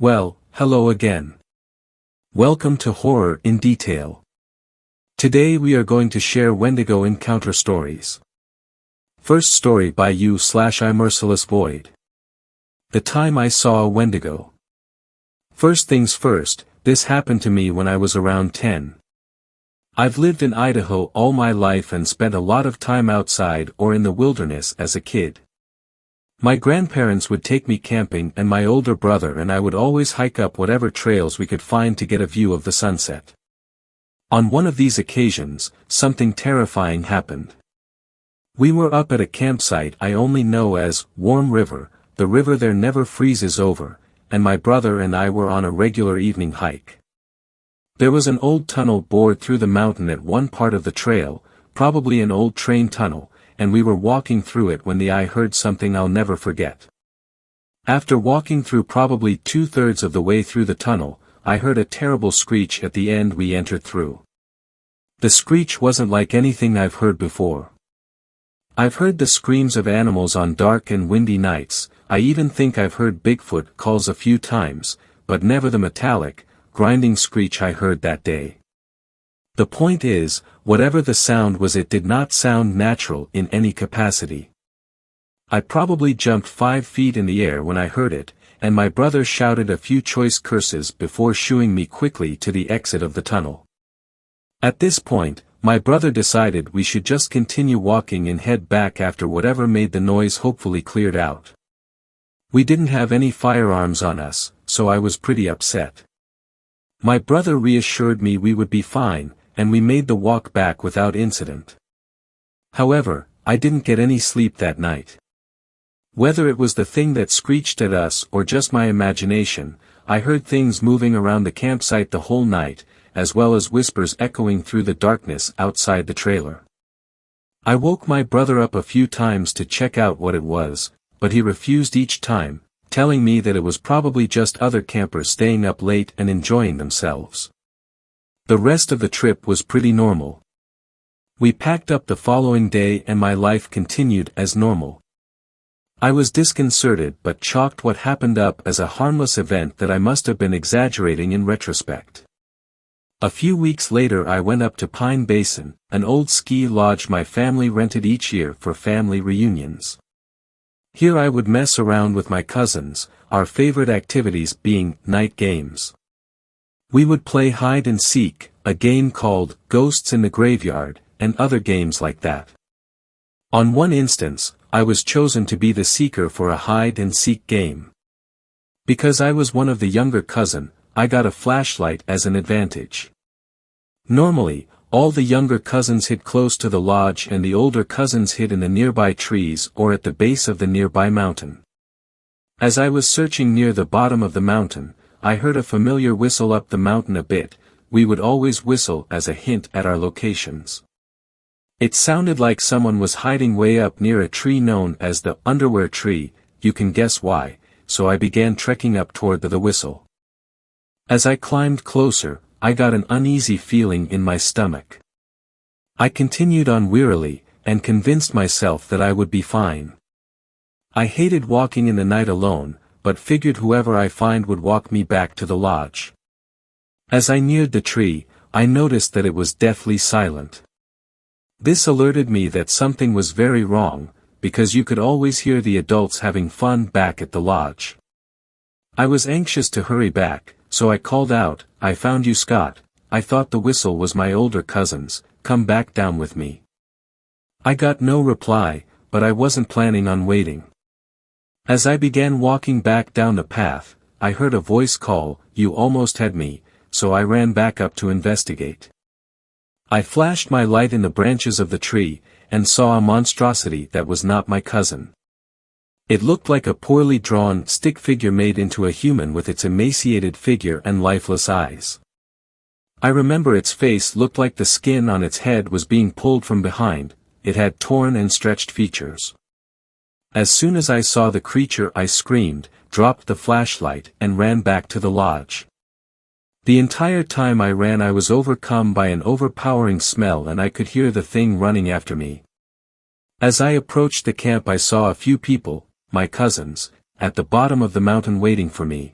Well, hello again. Welcome to Horror in Detail. Today we are going to share Wendigo encounter stories. First story by you/I Merciless Void. The time I saw a Wendigo. First things first, this happened to me when I was around 10. I've lived in Idaho all my life and spent a lot of time outside or in the wilderness as a kid. My grandparents would take me camping and my older brother and I would always hike up whatever trails we could find to get a view of the sunset. On one of these occasions, something terrifying happened. We were up at a campsite I only know as Warm River, the river there never freezes over, and my brother and I were on a regular evening hike. There was an old tunnel bored through the mountain at one part of the trail, probably an old train tunnel, and we were walking through it when I heard something I'll never forget. After walking through probably 2/3 of the way through the tunnel, I heard a terrible screech at the end we entered through. The screech wasn't like anything I've heard before. I've heard the screams of animals on dark and windy nights, I even think I've heard Bigfoot calls a few times, but never the metallic, grinding screech I heard that day. The point is, whatever the sound was, it did not sound natural in any capacity. I probably jumped 5 feet in the air when I heard it, and my brother shouted a few choice curses before shooing me quickly to the exit of the tunnel. At this point, my brother decided we should just continue walking and head back after whatever made the noise hopefully cleared out. We didn't have any firearms on us, so I was pretty upset. My brother reassured me we would be fine, and we made the walk back without incident. However, I didn't get any sleep that night. Whether it was the thing that screeched at us or just my imagination, I heard things moving around the campsite the whole night, as well as whispers echoing through the darkness outside the trailer. I woke my brother up a few times to check out what it was, but he refused each time, telling me that it was probably just other campers staying up late and enjoying themselves. The rest of the trip was pretty normal. We packed up the following day and my life continued as normal. I was disconcerted but chalked what happened up as a harmless event that I must have been exaggerating in retrospect. A few weeks later I went up to Pine Basin, an old ski lodge my family rented each year for family reunions. Here I would mess around with my cousins, our favorite activities being night games. We would play hide and seek, a game called Ghosts in the Graveyard, and other games like that. On one instance, I was chosen to be the seeker for a hide and seek game. Because I was one of the younger cousin, I got a flashlight as an advantage. Normally, all the younger cousins hid close to the lodge and the older cousins hid in the nearby trees or at the base of the nearby mountain. As I was searching near the bottom of the mountain, I heard a familiar whistle up the mountain a bit. We would always whistle as a hint at our locations. It sounded like someone was hiding way up near a tree known as the underwear tree, you can guess why, so I began trekking up toward the whistle. As I climbed closer, I got an uneasy feeling in my stomach. I continued on wearily, and convinced myself that I would be fine. I hated walking in the night alone, but figured whoever I find would walk me back to the lodge. As I neared the tree, I noticed that it was deathly silent. This alerted me that something was very wrong, because you could always hear the adults having fun back at the lodge. I was anxious to hurry back, so I called out, "I found you, Scott." I thought the whistle was my older cousins, "Come back down with me." I got no reply, but I wasn't planning on waiting. As I began walking back down the path, I heard a voice call, "You almost had me," so I ran back up to investigate. I flashed my light in the branches of the tree, and saw a monstrosity that was not my cousin. It looked like a poorly drawn stick figure made into a human with its emaciated figure and lifeless eyes. I remember its face looked like the skin on its head was being pulled from behind, it had torn and stretched features. As soon as I saw the creature I screamed, dropped the flashlight and ran back to the lodge. The entire time I ran I was overcome by an overpowering smell and I could hear the thing running after me. As I approached the camp I saw a few people, my cousins, at the bottom of the mountain waiting for me.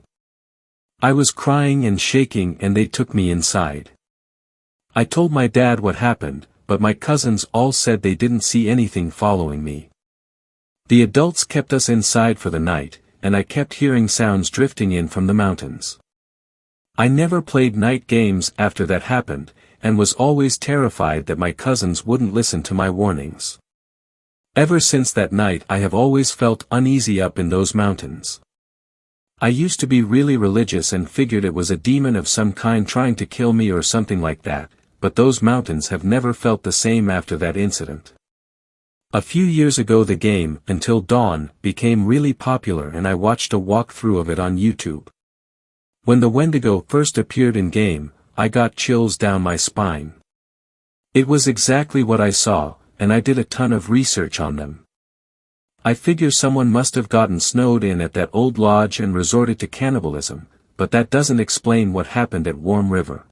I was crying and shaking and they took me inside. I told my dad what happened, but my cousins all said they didn't see anything following me. The adults kept us inside for the night, and I kept hearing sounds drifting in from the mountains. I never played night games after that happened, and was always terrified that my cousins wouldn't listen to my warnings. Ever since that night I have always felt uneasy up in those mountains. I used to be really religious and figured it was a demon of some kind trying to kill me or something like that, but those mountains have never felt the same after that incident. A few years ago the game, Until Dawn, became really popular and I watched a walkthrough of it on YouTube. When the Wendigo first appeared in game, I got chills down my spine. It was exactly what I saw, and I did a ton of research on them. I figure someone must have gotten snowed in at that old lodge and resorted to cannibalism, but that doesn't explain what happened at Warm River.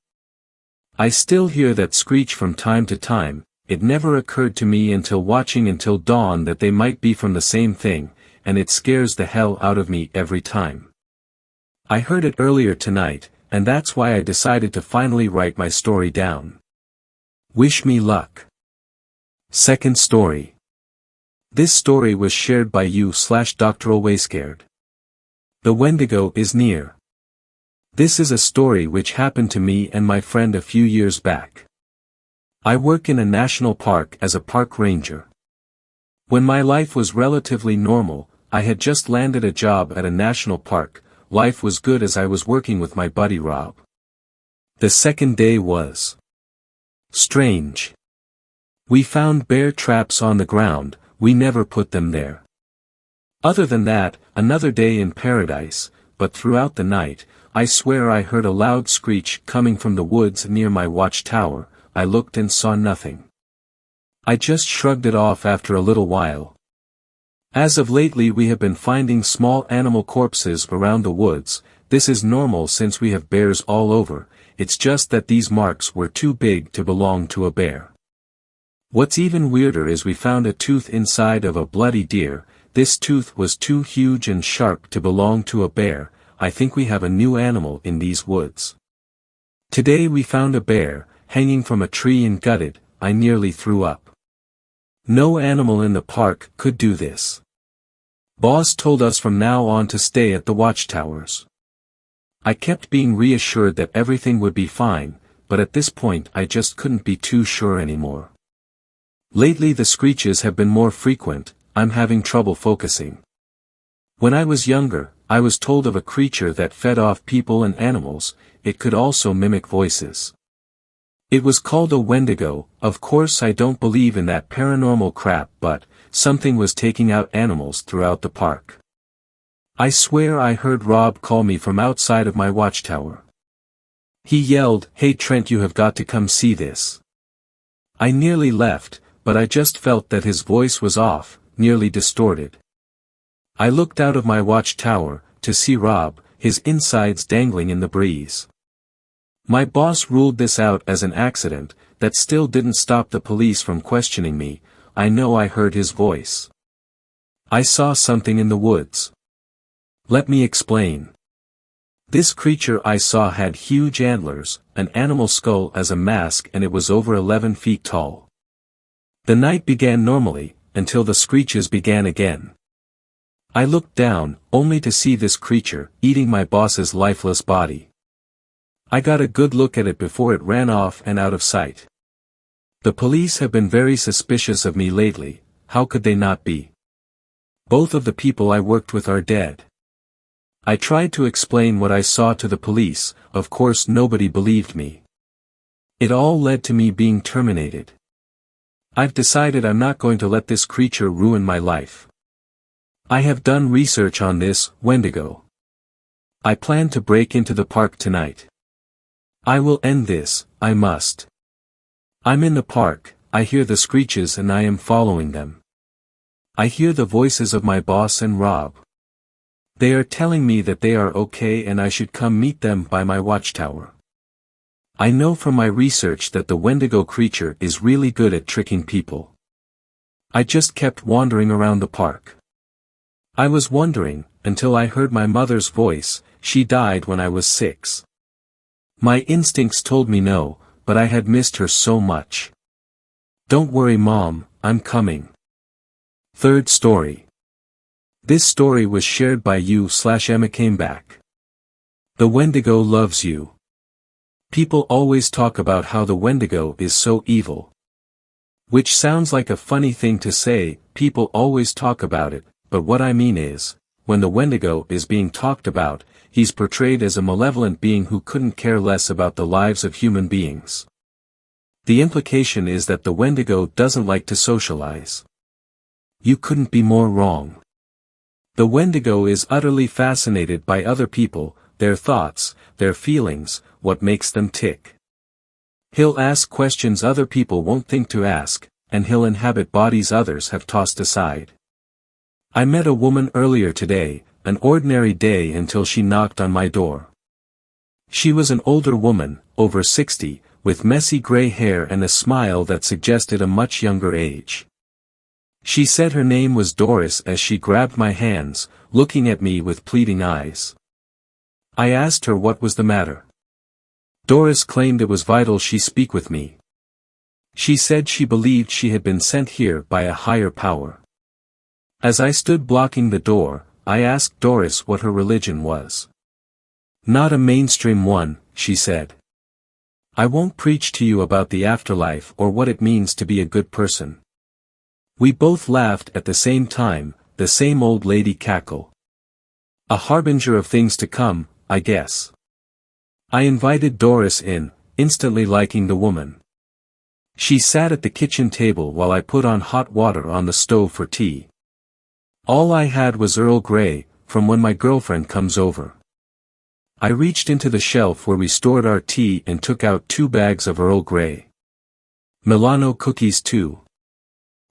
I still hear that screech from time to time. It never occurred to me until watching Until Dawn that they might be from the same thing, and it scares the hell out of me every time. I heard it earlier tonight, and that's why I decided to finally write my story down. Wish me luck. Second story. This story was shared by you/Dr. Alwayscared. The Wendigo is near. This is a story which happened to me and my friend a few years back. I work in a national park as a park ranger. When my life was relatively normal, I had just landed a job at a national park. Life was good as I was working with my buddy Rob. The second day was strange. We found bear traps on the ground, we never put them there. Other than that, another day in paradise, but throughout the night, I swear I heard a loud screech coming from the woods near my watchtower. I looked and saw nothing. I just shrugged it off after a little while. As of lately we have been finding small animal corpses around the woods. This is normal since we have bears all over, it's just that these marks were too big to belong to a bear. What's even weirder is we found a tooth inside of a bloody deer. This tooth was too huge and sharp to belong to a bear. I think we have a new animal in these woods. Today we found a bear, hanging from a tree and gutted. I nearly threw up. No animal in the park could do this. Boss told us from now on to stay at the watchtowers. I kept being reassured that everything would be fine, but at this point I just couldn't be too sure anymore. Lately the screeches have been more frequent. I'm having trouble focusing. When I was younger, I was told of a creature that fed off people and animals. It could also mimic voices. It was called a Wendigo. Of course I don't believe in that paranormal crap, but something was taking out animals throughout the park. I swear I heard Rob call me from outside of my watchtower. He yelled, "Hey Trent, you have got to come see this." I nearly left, but I just felt that his voice was off, nearly distorted. I looked out of my watchtower, to see Rob, his insides dangling in the breeze. My boss ruled this out as an accident. That still didn't stop the police from questioning me. I know I heard his voice. I saw something in the woods. Let me explain. This creature I saw had huge antlers, an animal skull as a mask, and it was over 11 feet tall. The night began normally, until the screeches began again. I looked down, only to see this creature, eating my boss's lifeless body. I got a good look at it before it ran off and out of sight. The police have been very suspicious of me lately. How could they not be? Both of the people I worked with are dead. I tried to explain what I saw to the police. Of course nobody believed me. It all led to me being terminated. I've decided I'm not going to let this creature ruin my life. I have done research on this Wendigo. I plan to break into the park tonight. I will end this, I must. I'm in the park, I hear the screeches and I am following them. I hear the voices of my boss and Rob. They are telling me that they are okay and I should come meet them by my watchtower. I know from my research that the Wendigo creature is really good at tricking people. I just kept wandering around the park. I was wondering, until I heard my mother's voice, she died when I was 6. My instincts told me no, but I had missed her so much. Don't worry Mom, I'm coming. Third story. This story was shared by you/Emma Cameback. The Wendigo loves you. People always talk about how the Wendigo is so evil. Which sounds like a funny thing to say, people always talk about it, but what I mean is, when the Wendigo is being talked about, he's portrayed as a malevolent being who couldn't care less about the lives of human beings. The implication is that the Wendigo doesn't like to socialize. You couldn't be more wrong. The Wendigo is utterly fascinated by other people, their thoughts, their feelings, what makes them tick. He'll ask questions other people won't think to ask, and he'll inhabit bodies others have tossed aside. I met a woman earlier today, an ordinary day until she knocked on my door. She was an older woman, over 60, with messy gray hair and a smile that suggested a much younger age. She said her name was Doris as she grabbed my hands, looking at me with pleading eyes. I asked her what was the matter. Doris claimed it was vital she speak with me. She said she believed she had been sent here by a higher power. As I stood blocking the door, I asked Doris what her religion was. Not a mainstream one, she said. I won't preach to you about the afterlife or what it means to be a good person. We both laughed at the same time, the same old lady cackle. A harbinger of things to come, I guess. I invited Doris in, instantly liking the woman. She sat at the kitchen table while I put on hot water on the stove for tea. All I had was Earl Grey, from when my girlfriend comes over. I reached into the shelf where we stored our tea and took out 2 bags of Earl Grey. Milano cookies too.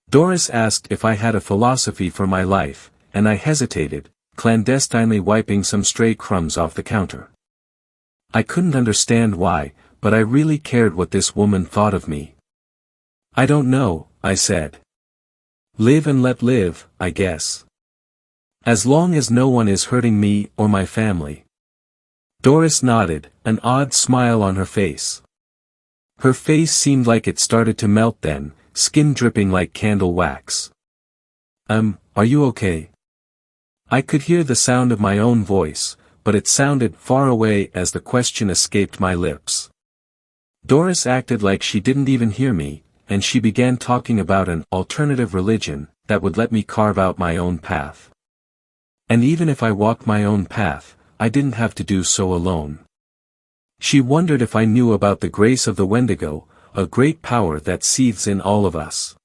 Doris asked if I had a philosophy for my life, and I hesitated, clandestinely wiping some stray crumbs off the counter. I couldn't understand why, but I really cared what this woman thought of me. I don't know, I said. Live and let live, I guess. As long as no one is hurting me or my family. Doris nodded, an odd smile on her face. Her face seemed like it started to melt then, skin dripping like candle wax. Are you okay? I could hear the sound of my own voice, but it sounded far away as the question escaped my lips. Doris acted like she didn't even hear me, and she began talking about an alternative religion that would let me carve out my own path. And even if I walked my own path, I didn't have to do so alone. She wondered if I knew about the grace of the Wendigo, a great power that seethes in all of us.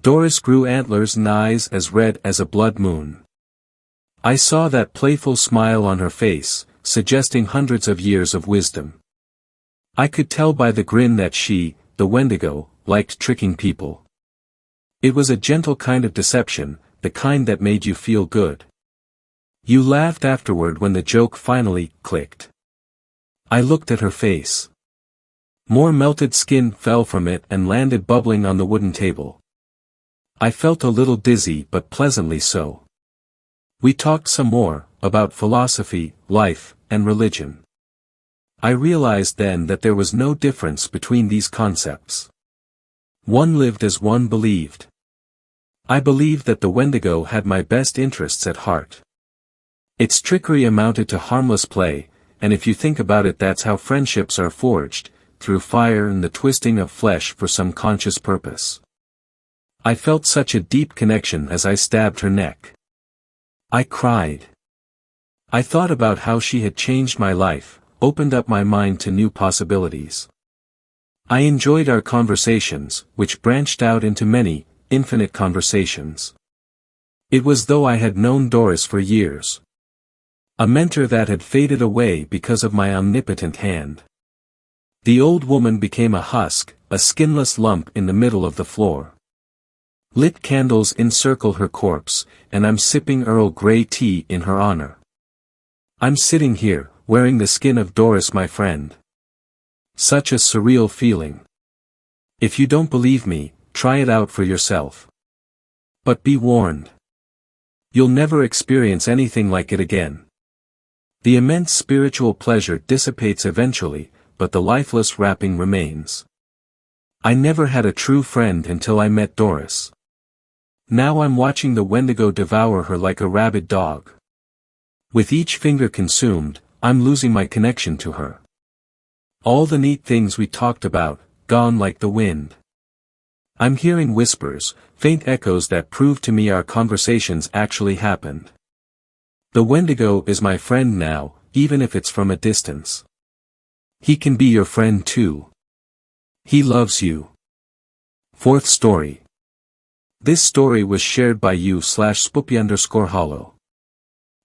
Doris grew antlers and eyes as red as a blood moon. I saw that playful smile on her face, suggesting hundreds of years of wisdom. I could tell by the grin that she, the Wendigo, liked tricking people. It was a gentle kind of deception, the kind that made you feel good. You laughed afterward when the joke finally clicked. I looked at her face. More melted skin fell from it and landed bubbling on the wooden table. I felt a little dizzy but pleasantly so. We talked some more, about philosophy, life, and religion. I realized then that there was no difference between these concepts. One lived as one believed. I believed that the Wendigo had my best interests at heart. Its trickery amounted to harmless play, and if you think about it, that's how friendships are forged, through fire and the twisting of flesh for some conscious purpose. I felt such a deep connection as I stabbed her neck. I cried. I thought about how she had changed my life, opened up my mind to new possibilities. I enjoyed our conversations, which branched out into many, infinite conversations. It was as though I had known Doris for years. A mentor that had faded away because of my omnipotent hand. The old woman became a husk, a skinless lump in the middle of the floor. Lit candles encircle her corpse, and I'm sipping Earl Grey tea in her honor. I'm sitting here, wearing the skin of Doris, my friend. Such a surreal feeling. If you don't believe me, try it out for yourself. But be warned. You'll never experience anything like it again. The immense spiritual pleasure dissipates eventually, but the lifeless wrapping remains. I never had a true friend until I met Doris. Now I'm watching the Wendigo devour her like a rabid dog. With each finger consumed, I'm losing my connection to her. All the neat things we talked about, gone like the wind. I'm hearing whispers, faint echoes that prove to me our conversations actually happened. The Wendigo is my friend now, even if it's from a distance. He can be your friend too. He loves you. Fourth story. This story was shared by you/spoopy_hollow.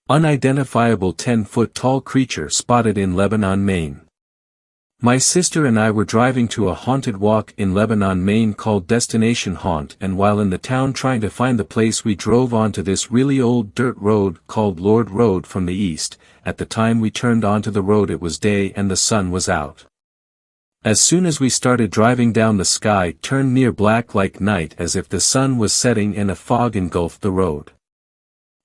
Unidentifiable 10-foot tall creature spotted in Lebanon, Maine. My sister and I were driving to a haunted walk in Lebanon, Maine called Destination Haunt, and while in the town trying to find the place we drove onto this really old dirt road called Lord Road from the east. At the time we turned onto the road it was day and the sun was out. As soon as we started driving down, the sky turned near black like night, as if the sun was setting and a fog engulfed the road.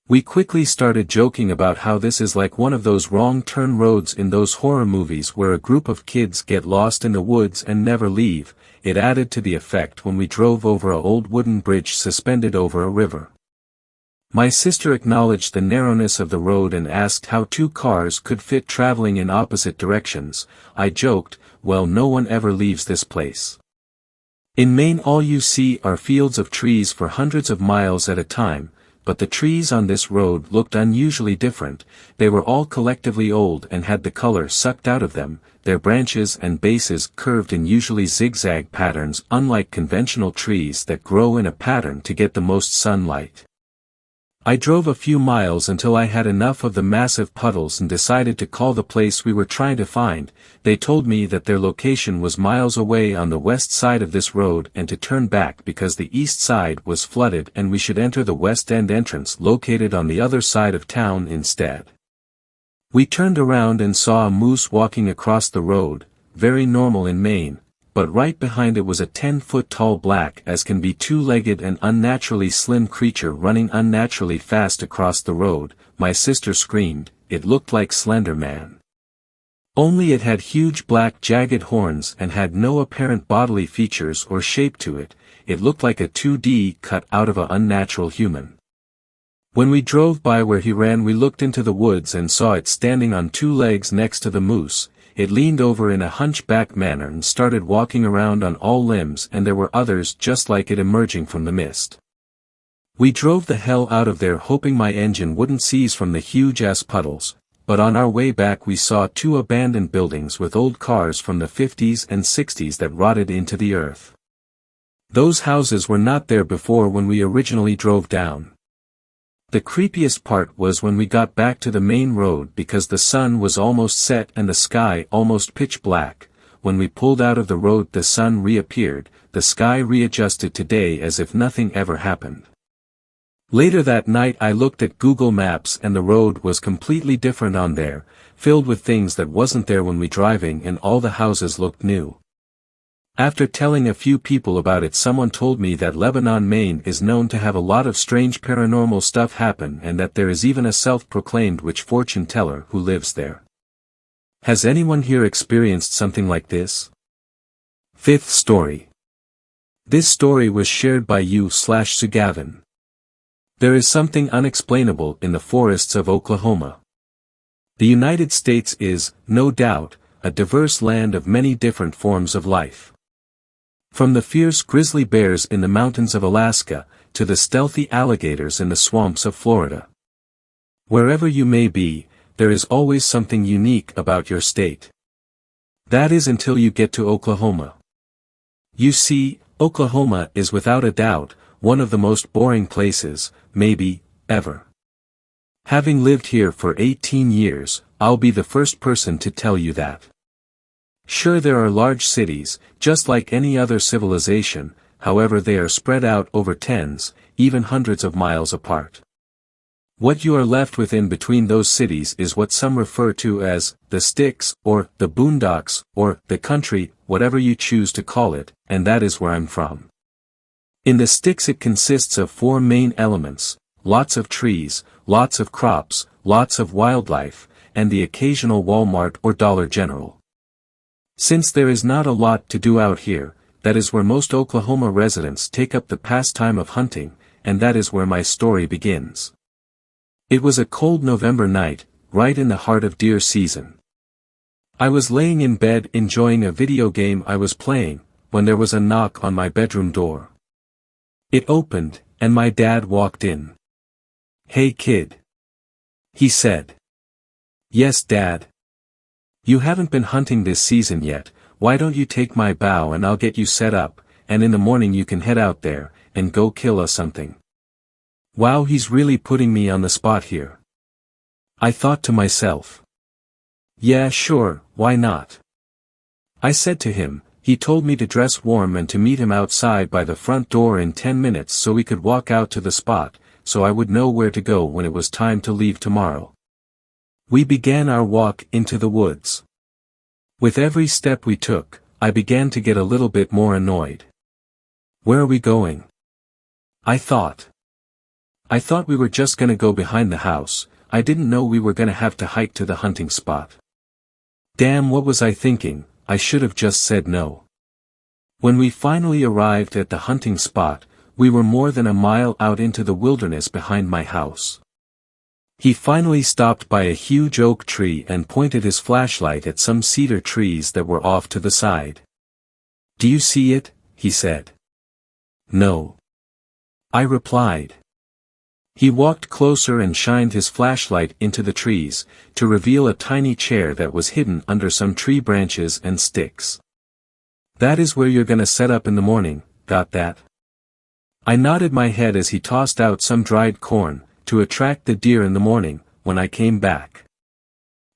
We quickly started joking about how this is like one of those wrong turn roads in those horror movies where a group of kids get lost in the woods and never leave. It added to the effect when we drove over a old wooden bridge suspended over a river. My sister acknowledged the narrowness of the road and asked how two cars could fit traveling in opposite directions. I joked, well, no one ever leaves this place. In Maine all you see are fields of trees for hundreds of miles at a time, but the trees on this road looked unusually different. They were all collectively old and had the color sucked out of them, their branches and bases curved in usually zigzag patterns unlike conventional trees that grow in a pattern to get the most sunlight. I drove a few miles until I had enough of the massive puddles and decided to call the place we were trying to find. They told me that their location was miles away on the west side of this road and to turn back because the east side was flooded and we should enter the west end entrance located on the other side of town instead. We turned around and saw a moose walking across the road, very normal in Maine, but right behind it was a 10-foot tall black as can be two-legged and unnaturally slim creature running unnaturally fast across the road. My sister screamed, it looked like Slender Man. Only it had huge black jagged horns and had no apparent bodily features or shape to it. It looked like a 2D cut out of an unnatural human. When we drove by where he ran we looked into the woods and saw it standing on two legs next to the moose. It leaned over in a hunchback manner and started walking around on all limbs, and there were others just like it emerging from the mist. We drove the hell out of there hoping my engine wouldn't seize from the huge-ass puddles, but on our way back we saw two abandoned buildings with old cars from the 50s and 60s that rotted into the earth. Those houses were not there before when we originally drove down. The creepiest part was when we got back to the main road because the sun was almost set and the sky almost pitch black. When we pulled out of the road the sun reappeared, the sky readjusted to day as if nothing ever happened. Later that night I looked at Google Maps and the road was completely different on there, filled with things that wasn't there when we driving, and all the houses looked new. After telling a few people about it, someone told me that Lebanon, Maine is known to have a lot of strange paranormal stuff happen and that there is even a self-proclaimed witch fortune teller who lives there. Has anyone here experienced something like this? Fifth story. This story was shared by you/Sugavin. There is something unexplainable in the forests of Oklahoma. The United States is, no doubt, a diverse land of many different forms of life. From the fierce grizzly bears in the mountains of Alaska, to the stealthy alligators in the swamps of Florida. Wherever you may be, there is always something unique about your state. That is until you get to Oklahoma. You see, Oklahoma is without a doubt, one of the most boring places, maybe, ever. Having lived here for 18 years, I'll be the first person to tell you that. Sure, there are large cities, just like any other civilization, however they are spread out over tens, even hundreds of miles apart. What you are left with in between those cities is what some refer to as the sticks, or the boondocks, or the country, whatever you choose to call it, and that is where I'm from. In the sticks it consists of four main elements: lots of trees, lots of crops, lots of wildlife, and the occasional Walmart or Dollar General. Since there is not a lot to do out here, that is where most Oklahoma residents take up the pastime of hunting, and that is where my story begins. It was a cold November night, right in the heart of deer season. I was laying in bed enjoying a video game I was playing, when there was a knock on my bedroom door. It opened, and my dad walked in. "Hey kid," he said. "Yes, Dad. You haven't been hunting this season yet, why don't you take my bow and I'll get you set up, and in the morning you can head out there, and go kill us something." Wow, he's really putting me on the spot here. I thought to myself. Yeah, sure, why not? I said to him. He told me to dress warm and to meet him outside by the front door in 10 minutes so we could walk out to the spot, so I would know where to go when it was time to leave tomorrow. We began our walk into the woods. With every step we took, I began to get a little bit more annoyed. Where are we going? I thought we were just gonna go behind the house. I didn't know we were gonna have to hike to the hunting spot. Damn, what was I thinking? I should have just said no. When we finally arrived at the hunting spot, we were more than a mile out into the wilderness behind my house. He finally stopped by a huge oak tree and pointed his flashlight at some cedar trees that were off to the side. "Do you see it?" he said. "No," I replied. He walked closer and shined his flashlight into the trees, to reveal a tiny chair that was hidden under some tree branches and sticks. "That is where you're gonna set up in the morning, got that?" I nodded my head as he tossed out some dried corn, to attract the deer in the morning, when I came back.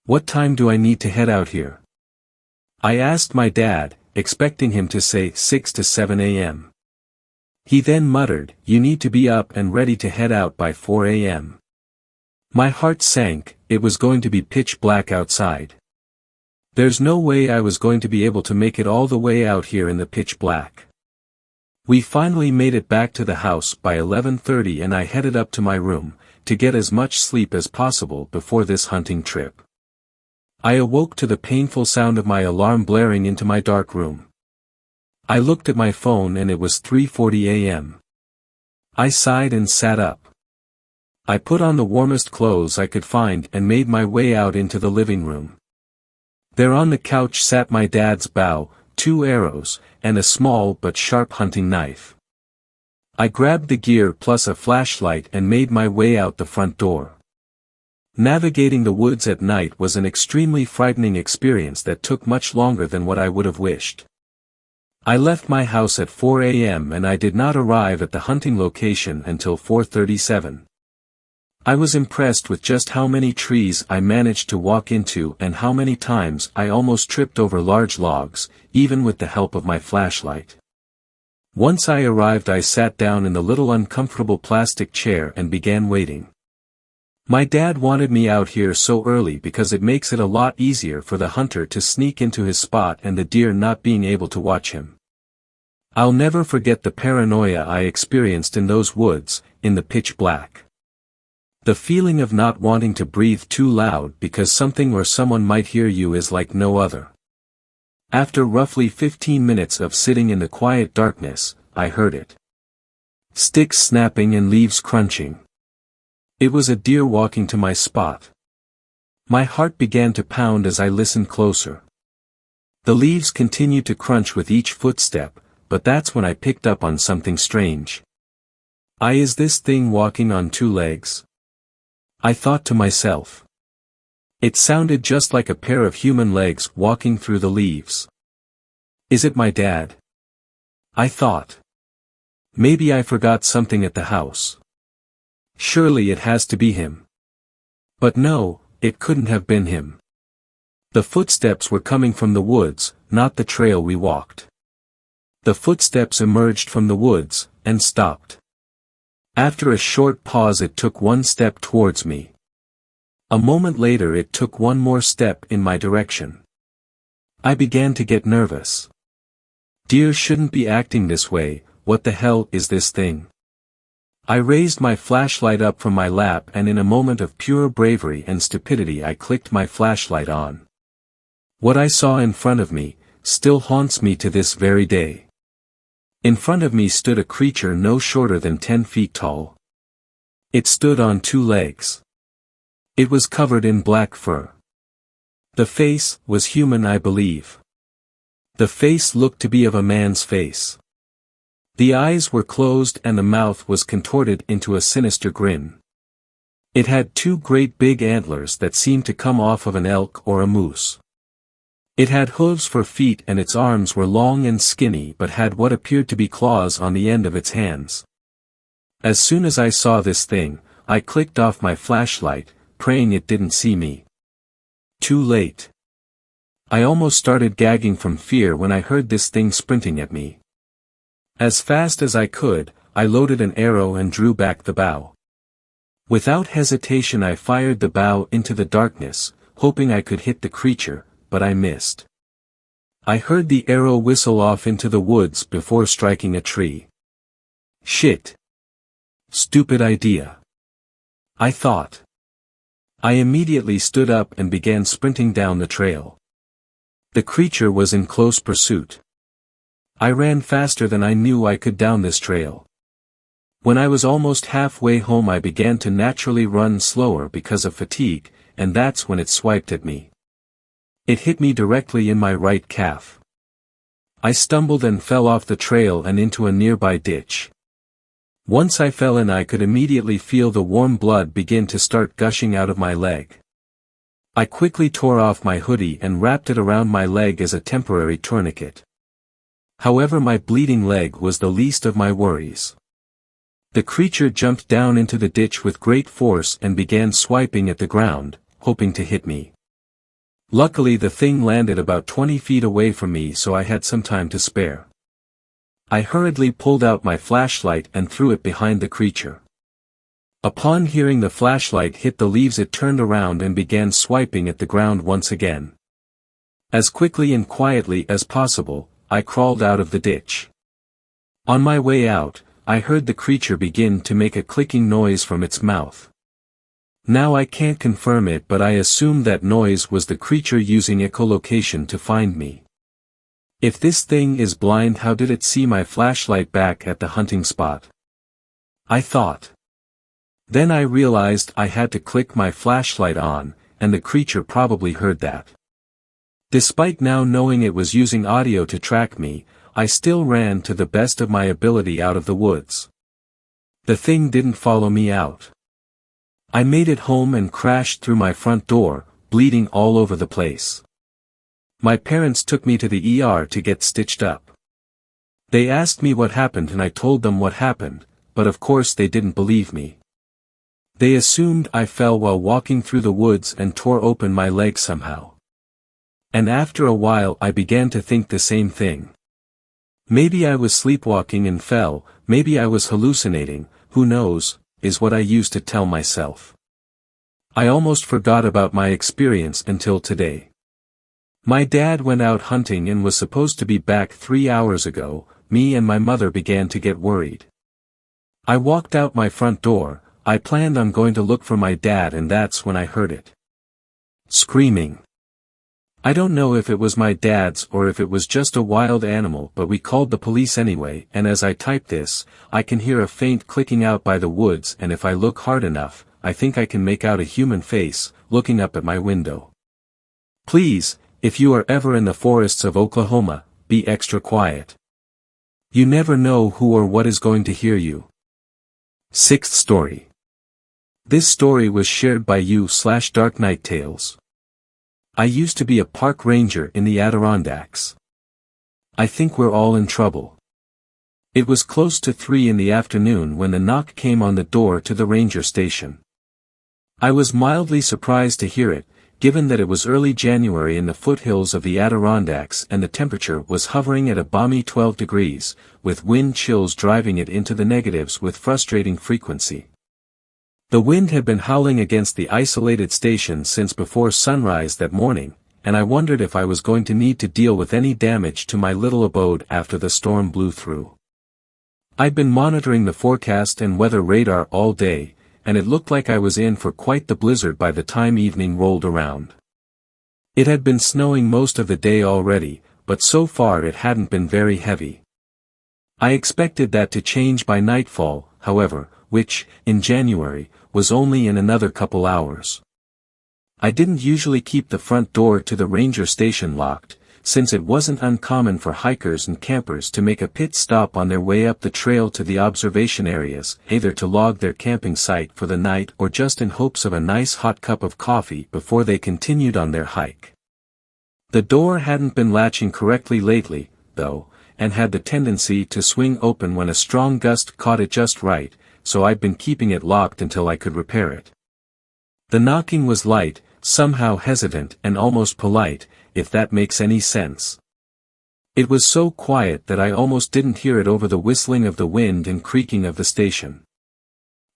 "What time do I need to head out here?" I asked my dad, expecting him to say 6 to 7 a.m. He then muttered, "You need to be up and ready to head out by 4 a.m. My heart sank, it was going to be pitch black outside. There's no way I was going to be able to make it all the way out here in the pitch black. We finally made it back to the house by 11:30 and I headed up to my room, to get as much sleep as possible before this hunting trip. I awoke to the painful sound of my alarm blaring into my dark room. I looked at my phone and it was 3:40 a.m. I sighed and sat up. I put on the warmest clothes I could find and made my way out into the living room. There on the couch sat my dad's bow, 2 arrows, and a small but sharp hunting knife. I grabbed the gear plus a flashlight and made my way out the front door. Navigating the woods at night was an extremely frightening experience that took much longer than what I would have wished. I left my house at 4 a.m. and I did not arrive at the hunting location until 4:37. I was impressed with just how many trees I managed to walk into and how many times I almost tripped over large logs, even with the help of my flashlight. Once I arrived, I sat down in the little uncomfortable plastic chair and began waiting. My dad wanted me out here so early because it makes it a lot easier for the hunter to sneak into his spot and the deer not being able to watch him. I'll never forget the paranoia I experienced in those woods, in the pitch black. The feeling of not wanting to breathe too loud because something or someone might hear you is like no other. After roughly 15 minutes of sitting in the quiet darkness, I heard it. Sticks snapping and leaves crunching. It was a deer walking to my spot. My heart began to pound as I listened closer. The leaves continued to crunch with each footstep, but that's when I picked up on something strange. Is this thing walking on 2 legs? I thought to myself. It sounded just like a pair of human legs walking through the leaves. Is it my dad? I thought. Maybe I forgot something at the house. Surely it has to be him. But no, it couldn't have been him. The footsteps were coming from the woods, not the trail we walked. The footsteps emerged from the woods, and stopped. After a short pause it took 1 step towards me. A moment later it took 1 more step in my direction. I began to get nervous. Deer shouldn't be acting this way, what the hell is this thing? I raised my flashlight up from my lap, and in a moment of pure bravery and stupidity I clicked my flashlight on. What I saw in front of me still haunts me to this very day. In front of me stood a creature no shorter than 10 feet tall. It stood on 2 legs. It was covered in black fur. The face was human, I believe. The face looked to be of a man's face. The eyes were closed and the mouth was contorted into a sinister grin. It had 2 great big antlers that seemed to come off of an elk or a moose. It had hooves for feet, and its arms were long and skinny but had what appeared to be claws on the end of its hands. As soon as I saw this thing, I clicked off my flashlight, praying it didn't see me. Too late. I almost started gagging from fear when I heard this thing sprinting at me. As fast as I could, I loaded an arrow and drew back the bow. Without hesitation I fired the bow into the darkness, hoping I could hit the creature, but I missed. I heard the arrow whistle off into the woods before striking a tree. Shit. Stupid idea. I thought. I immediately stood up and began sprinting down the trail. The creature was in close pursuit. I ran faster than I knew I could down this trail. When I was almost halfway home I began to naturally run slower because of fatigue, and that's when it swiped at me. It hit me directly in my right calf. I stumbled and fell off the trail and into a nearby ditch. Once I fell in I could immediately feel the warm blood begin to start gushing out of my leg. I quickly tore off my hoodie and wrapped it around my leg as a temporary tourniquet. However, my bleeding leg was the least of my worries. The creature jumped down into the ditch with great force and began swiping at the ground, hoping to hit me. Luckily the thing landed about 20 feet away from me, so I had some time to spare. I hurriedly pulled out my flashlight and threw it behind the creature. Upon hearing the flashlight hit the leaves it turned around and began swiping at the ground once again. As quickly and quietly as possible, I crawled out of the ditch. On my way out, I heard the creature begin to make a clicking noise from its mouth. Now I can't confirm it, but I assume that noise was the creature using echolocation to find me. If this thing is blind, how did it see my flashlight back at the hunting spot? I thought. Then I realized I had to click my flashlight on, and the creature probably heard that. Despite now knowing it was using audio to track me, I still ran to the best of my ability out of the woods. The thing didn't follow me out. I made it home and crashed through my front door, bleeding all over the place. My parents took me to the ER to get stitched up. They asked me what happened and I told them what happened, but of course they didn't believe me. They assumed I fell while walking through the woods and tore open my leg somehow. And after a while I began to think the same thing. Maybe I was sleepwalking and fell, maybe I was hallucinating, who knows, is what I used to tell myself. I almost forgot about my experience until today. My dad went out hunting and was supposed to be back 3 hours ago. Me and my mother began to get worried. I walked out my front door. I planned on going to look for my dad, and that's when I heard it. Screaming. I don't know if it was my dad's or if it was just a wild animal, but we called the police anyway, and as I type this, I can hear a faint clicking out by the woods, and if I look hard enough, I think I can make out a human face, looking up at my window. Please, if you are ever in the forests of Oklahoma, be extra quiet. You never know who or what is going to hear you. Sixth story. This story was shared by you/Dark Night Tales. I used to be a park ranger in the Adirondacks. I think we're all in trouble. It was close to 3 in the afternoon when the knock came on the door to the ranger station. I was mildly surprised to hear it, given that it was early January in the foothills of the Adirondacks and the temperature was hovering at a balmy 12 degrees, with wind chills driving it into the negatives with frustrating frequency. The wind had been howling against the isolated station since before sunrise that morning, and I wondered if I was going to need to deal with any damage to my little abode after the storm blew through. I'd been monitoring the forecast and weather radar all day, and it looked like I was in for quite the blizzard by the time evening rolled around. It had been snowing most of the day already, but so far it hadn't been very heavy. I expected that to change by nightfall, however, which, in January, was only in another couple hours. I didn't usually keep the front door to the ranger station locked, since it wasn't uncommon for hikers and campers to make a pit stop on their way up the trail to the observation areas, either to log their camping site for the night or just in hopes of a nice hot cup of coffee before they continued on their hike. The door hadn't been latching correctly lately, though, and had the tendency to swing open when a strong gust caught it just right, so I'd been keeping it locked until I could repair it. The knocking was light, somehow hesitant and almost polite, if that makes any sense. It was so quiet that I almost didn't hear it over the whistling of the wind and creaking of the station.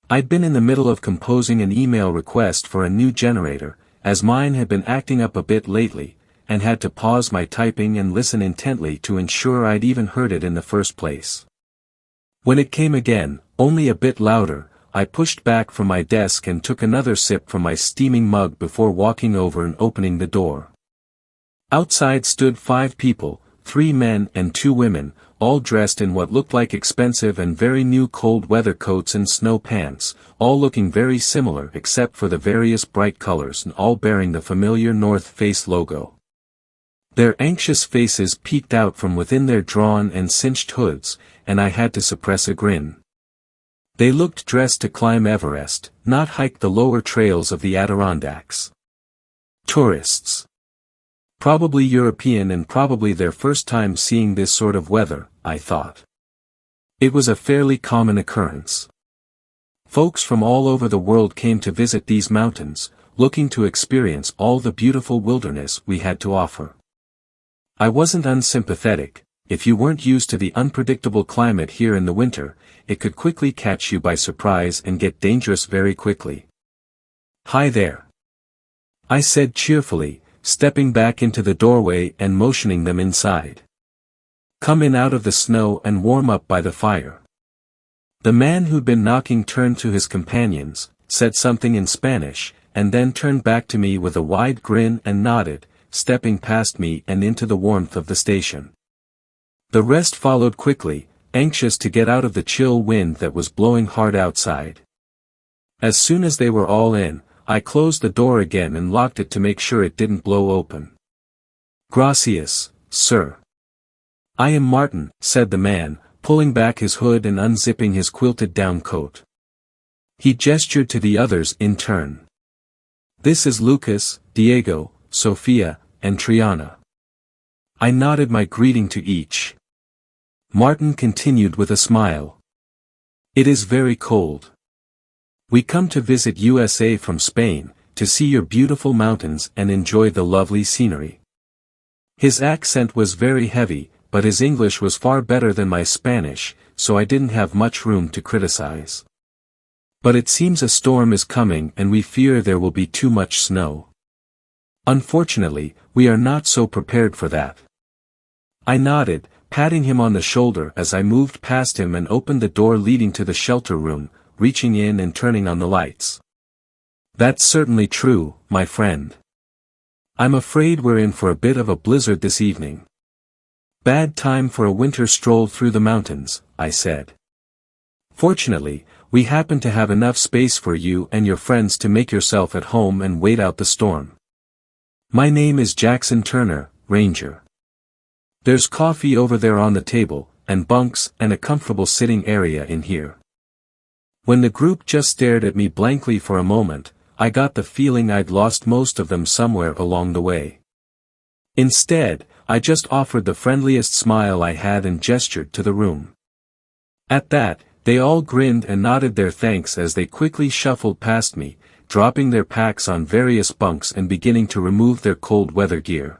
I'd been in the middle of composing an email request for a new generator, as mine had been acting up a bit lately, and had to pause my typing and listen intently to ensure I'd even heard it in the first place. When it came again, only a bit louder, I pushed back from my desk and took another sip from my steaming mug before walking over and opening the door. Outside stood 5 people, 3 men and 2 women, all dressed in what looked like expensive and very new cold weather coats and snow pants, all looking very similar except for the various bright colors and all bearing the familiar North Face logo. Their anxious faces peeked out from within their drawn and cinched hoods, and I had to suppress a grin. They looked dressed to climb Everest, not hike the lower trails of the Adirondacks. Tourists. Probably European and probably their first time seeing this sort of weather, I thought. It was a fairly common occurrence. Folks from all over the world came to visit these mountains, looking to experience all the beautiful wilderness we had to offer. I wasn't unsympathetic. If you weren't used to the unpredictable climate here in the winter, it could quickly catch you by surprise and get dangerous very quickly. "Hi there," I said cheerfully, stepping back into the doorway and motioning them inside. "Come in out of the snow and warm up by the fire." The man who'd been knocking turned to his companions, said something in Spanish, and then turned back to me with a wide grin and nodded, stepping past me and into the warmth of the station. The rest followed quickly, anxious to get out of the chill wind that was blowing hard outside. As soon as they were all in, I closed the door again and locked it to make sure it didn't blow open. "Gracias, sir." "I am Martin," said the man, pulling back his hood and unzipping his quilted down coat. He gestured to the others in turn. "This is Lucas, Diego, Sofia, and Triana." I nodded my greeting to each. Martin continued with a smile. "It is very cold. We come to visit USA from Spain, to see your beautiful mountains and enjoy the lovely scenery." His accent was very heavy, but his English was far better than my Spanish, so I didn't have much room to criticize. "But it seems a storm is coming and we fear there will be too much snow." "Unfortunately, we are not so prepared for that." I nodded, patting him on the shoulder as I moved past him and opened the door leading to the shelter room, reaching in and turning on the lights. "That's certainly true, my friend. I'm afraid we're in for a bit of a blizzard this evening." "Bad time for a winter stroll through the mountains," I said. "Fortunately, we happen to have enough space for you and your friends to make yourself at home and wait out the storm. My name is Jackson Turner, Ranger. There's coffee over there on the table, and bunks and a comfortable sitting area in here." When the group just stared at me blankly for a moment, I got the feeling I'd lost most of them somewhere along the way. Instead, I just offered the friendliest smile I had and gestured to the room. At that, they all grinned and nodded their thanks as they quickly shuffled past me, dropping their packs on various bunks and beginning to remove their cold weather gear.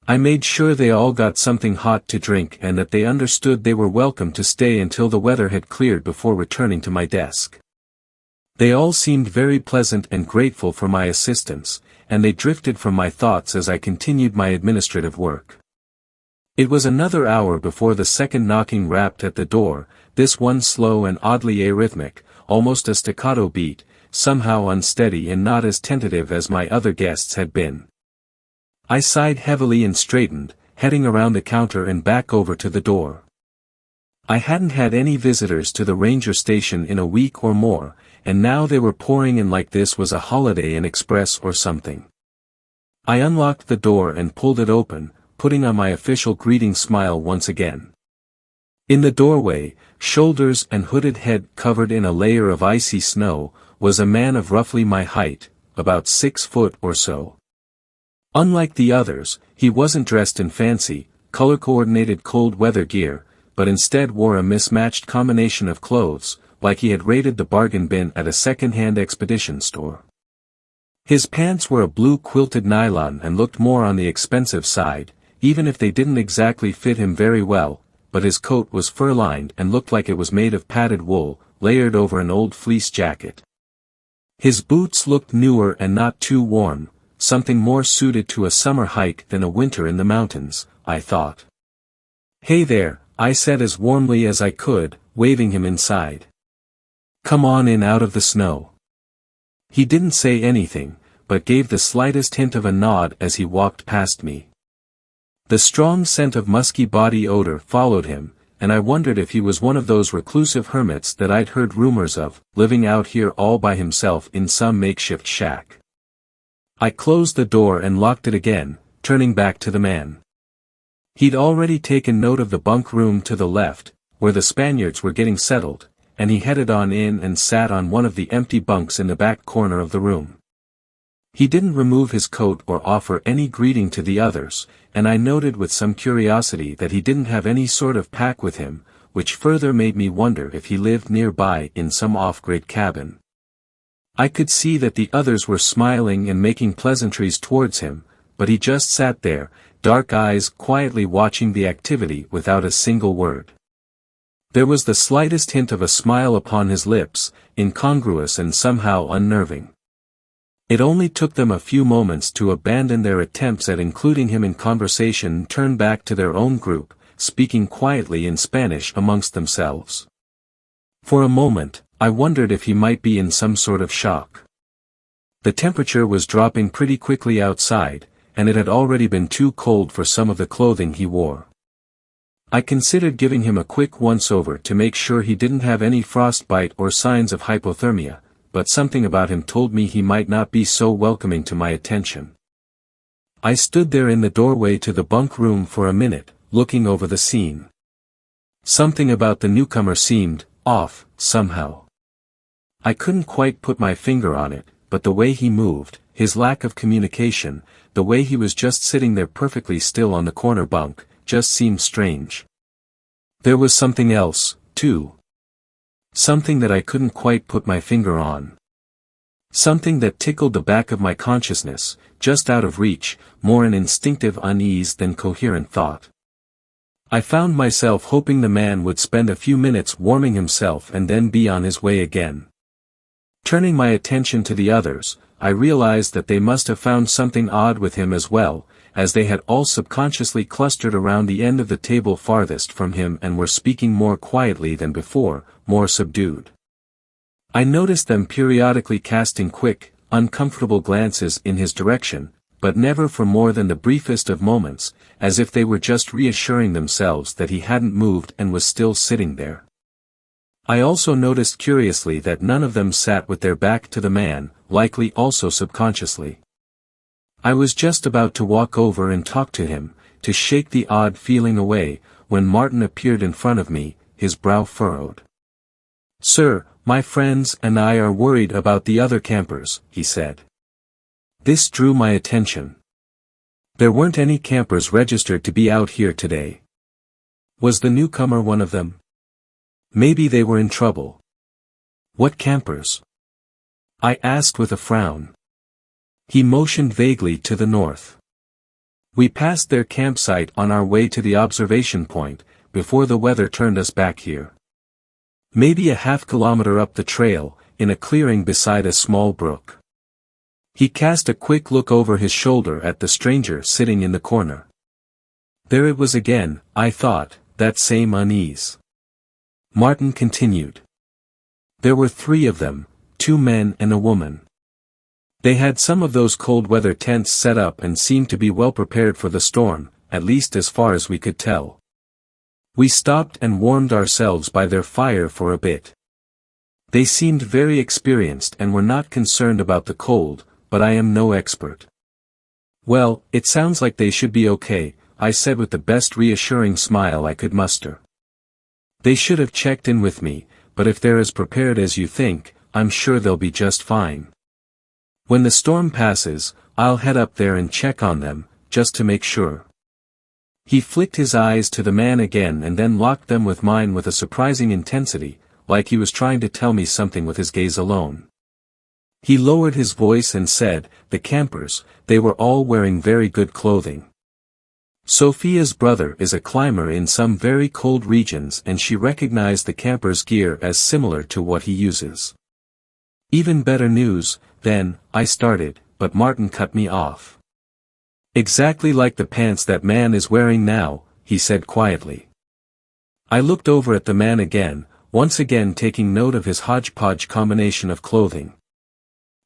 I made sure they all got something hot to drink and that they understood they were welcome to stay until the weather had cleared before returning to my desk. They all seemed very pleasant and grateful for my assistance, and they drifted from my thoughts as I continued my administrative work. It was another hour before the second knocking rapped at the door, this one slow and oddly arrhythmic, almost a staccato beat, somehow unsteady and not as tentative as my other guests had been. I sighed heavily and straightened, heading around the counter and back over to the door. I hadn't had any visitors to the ranger station in a week or more, and now they were pouring in like this was a Holiday Inn Express or something. I unlocked the door and pulled it open, putting on my official greeting smile once again. In the doorway, shoulders and hooded head covered in a layer of icy snow, was a man of roughly my height, about 6 foot or so. Unlike the others, he wasn't dressed in fancy, color-coordinated cold weather gear, but instead wore a mismatched combination of clothes, like he had raided the bargain bin at a second-hand expedition store. His pants were a blue quilted nylon and looked more on the expensive side, even if they didn't exactly fit him very well, but his coat was fur-lined and looked like it was made of padded wool, layered over an old fleece jacket. His boots looked newer and not too warm, something more suited to a summer hike than a winter in the mountains, I thought. "Hey there," I said as warmly as I could, waving him inside. "Come on in out of the snow." He didn't say anything, but gave the slightest hint of a nod as he walked past me. The strong scent of musky body odor followed him, and I wondered if he was one of those reclusive hermits that I'd heard rumors of, living out here all by himself in some makeshift shack. I closed the door and locked it again, turning back to the man. He'd already taken note of the bunk room to the left, where the Spaniards were getting settled, and he headed on in and sat on one of the empty bunks in the back corner of the room. He didn't remove his coat or offer any greeting to the others, and I noted with some curiosity that he didn't have any sort of pack with him, which further made me wonder if he lived nearby in some off-grid cabin. I could see that the others were smiling and making pleasantries towards him, but he just sat there, dark eyes quietly watching the activity without a single word. There was the slightest hint of a smile upon his lips, incongruous and somehow unnerving. It only took them a few moments to abandon their attempts at including him in conversation and turn back to their own group, speaking quietly in Spanish amongst themselves. For a moment, I wondered if he might be in some sort of shock. The temperature was dropping pretty quickly outside, and it had already been too cold for some of the clothing he wore. I considered giving him a quick once-over to make sure he didn't have any frostbite or signs of hypothermia, but something about him told me he might not be so welcoming to my attention. I stood there in the doorway to the bunk room for a minute, looking over the scene. Something about the newcomer seemed off, somehow. I couldn't quite put my finger on it, but the way he moved, his lack of communication, the way he was just sitting there perfectly still on the corner bunk, just seemed strange. There was something else, too. Something that I couldn't quite put my finger on. Something that tickled the back of my consciousness, just out of reach, more an instinctive unease than coherent thought. I found myself hoping the man would spend a few minutes warming himself and then be on his way again. Turning my attention to the others, I realized that they must have found something odd with him as well, as they had all subconsciously clustered around the end of the table farthest from him and were speaking more quietly than before, more subdued. I noticed them periodically casting quick, uncomfortable glances in his direction, but never for more than the briefest of moments, as if they were just reassuring themselves that he hadn't moved and was still sitting there. I also noticed curiously that none of them sat with their back to the man, likely also subconsciously. I was just about to walk over and talk to him, to shake the odd feeling away, when Martin appeared in front of me, his brow furrowed. "Sir, my friends and I are worried about the other campers," he said. This drew my attention. There weren't any campers registered to be out here today. Was the newcomer one of them? Maybe they were in trouble. "What campers?" I asked with a frown. He motioned vaguely to the north. We passed their campsite on our way to the observation point, before the weather turned us back here. Maybe a half-kilometer up the trail, in a clearing beside a small brook. He cast a quick look over his shoulder at the stranger sitting in the corner. There it was again, I thought, that same unease. Martin continued. There were 3 of them, 2 men and a woman. They had some of those cold weather tents set up and seemed to be well prepared for the storm, at least as far as we could tell. We stopped and warmed ourselves by their fire for a bit. They seemed very experienced and were not concerned about the cold, but I am no expert. Well, it sounds like they should be okay, I said with the best reassuring smile I could muster. They should have checked in with me, but if they're as prepared as you think, I'm sure they'll be just fine. When the storm passes, I'll head up there and check on them, just to make sure. He flicked his eyes to the man again and then locked them with mine with a surprising intensity, like he was trying to tell me something with his gaze alone. He lowered his voice and said, the campers, they were all wearing very good clothing. Sophia's brother is a climber in some very cold regions and she recognized the camper's gear as similar to what he uses. Even better news, then, I started, but Martin cut me off. Exactly like the pants that man is wearing now, he said quietly. I looked over at the man again, once again taking note of his hodgepodge combination of clothing.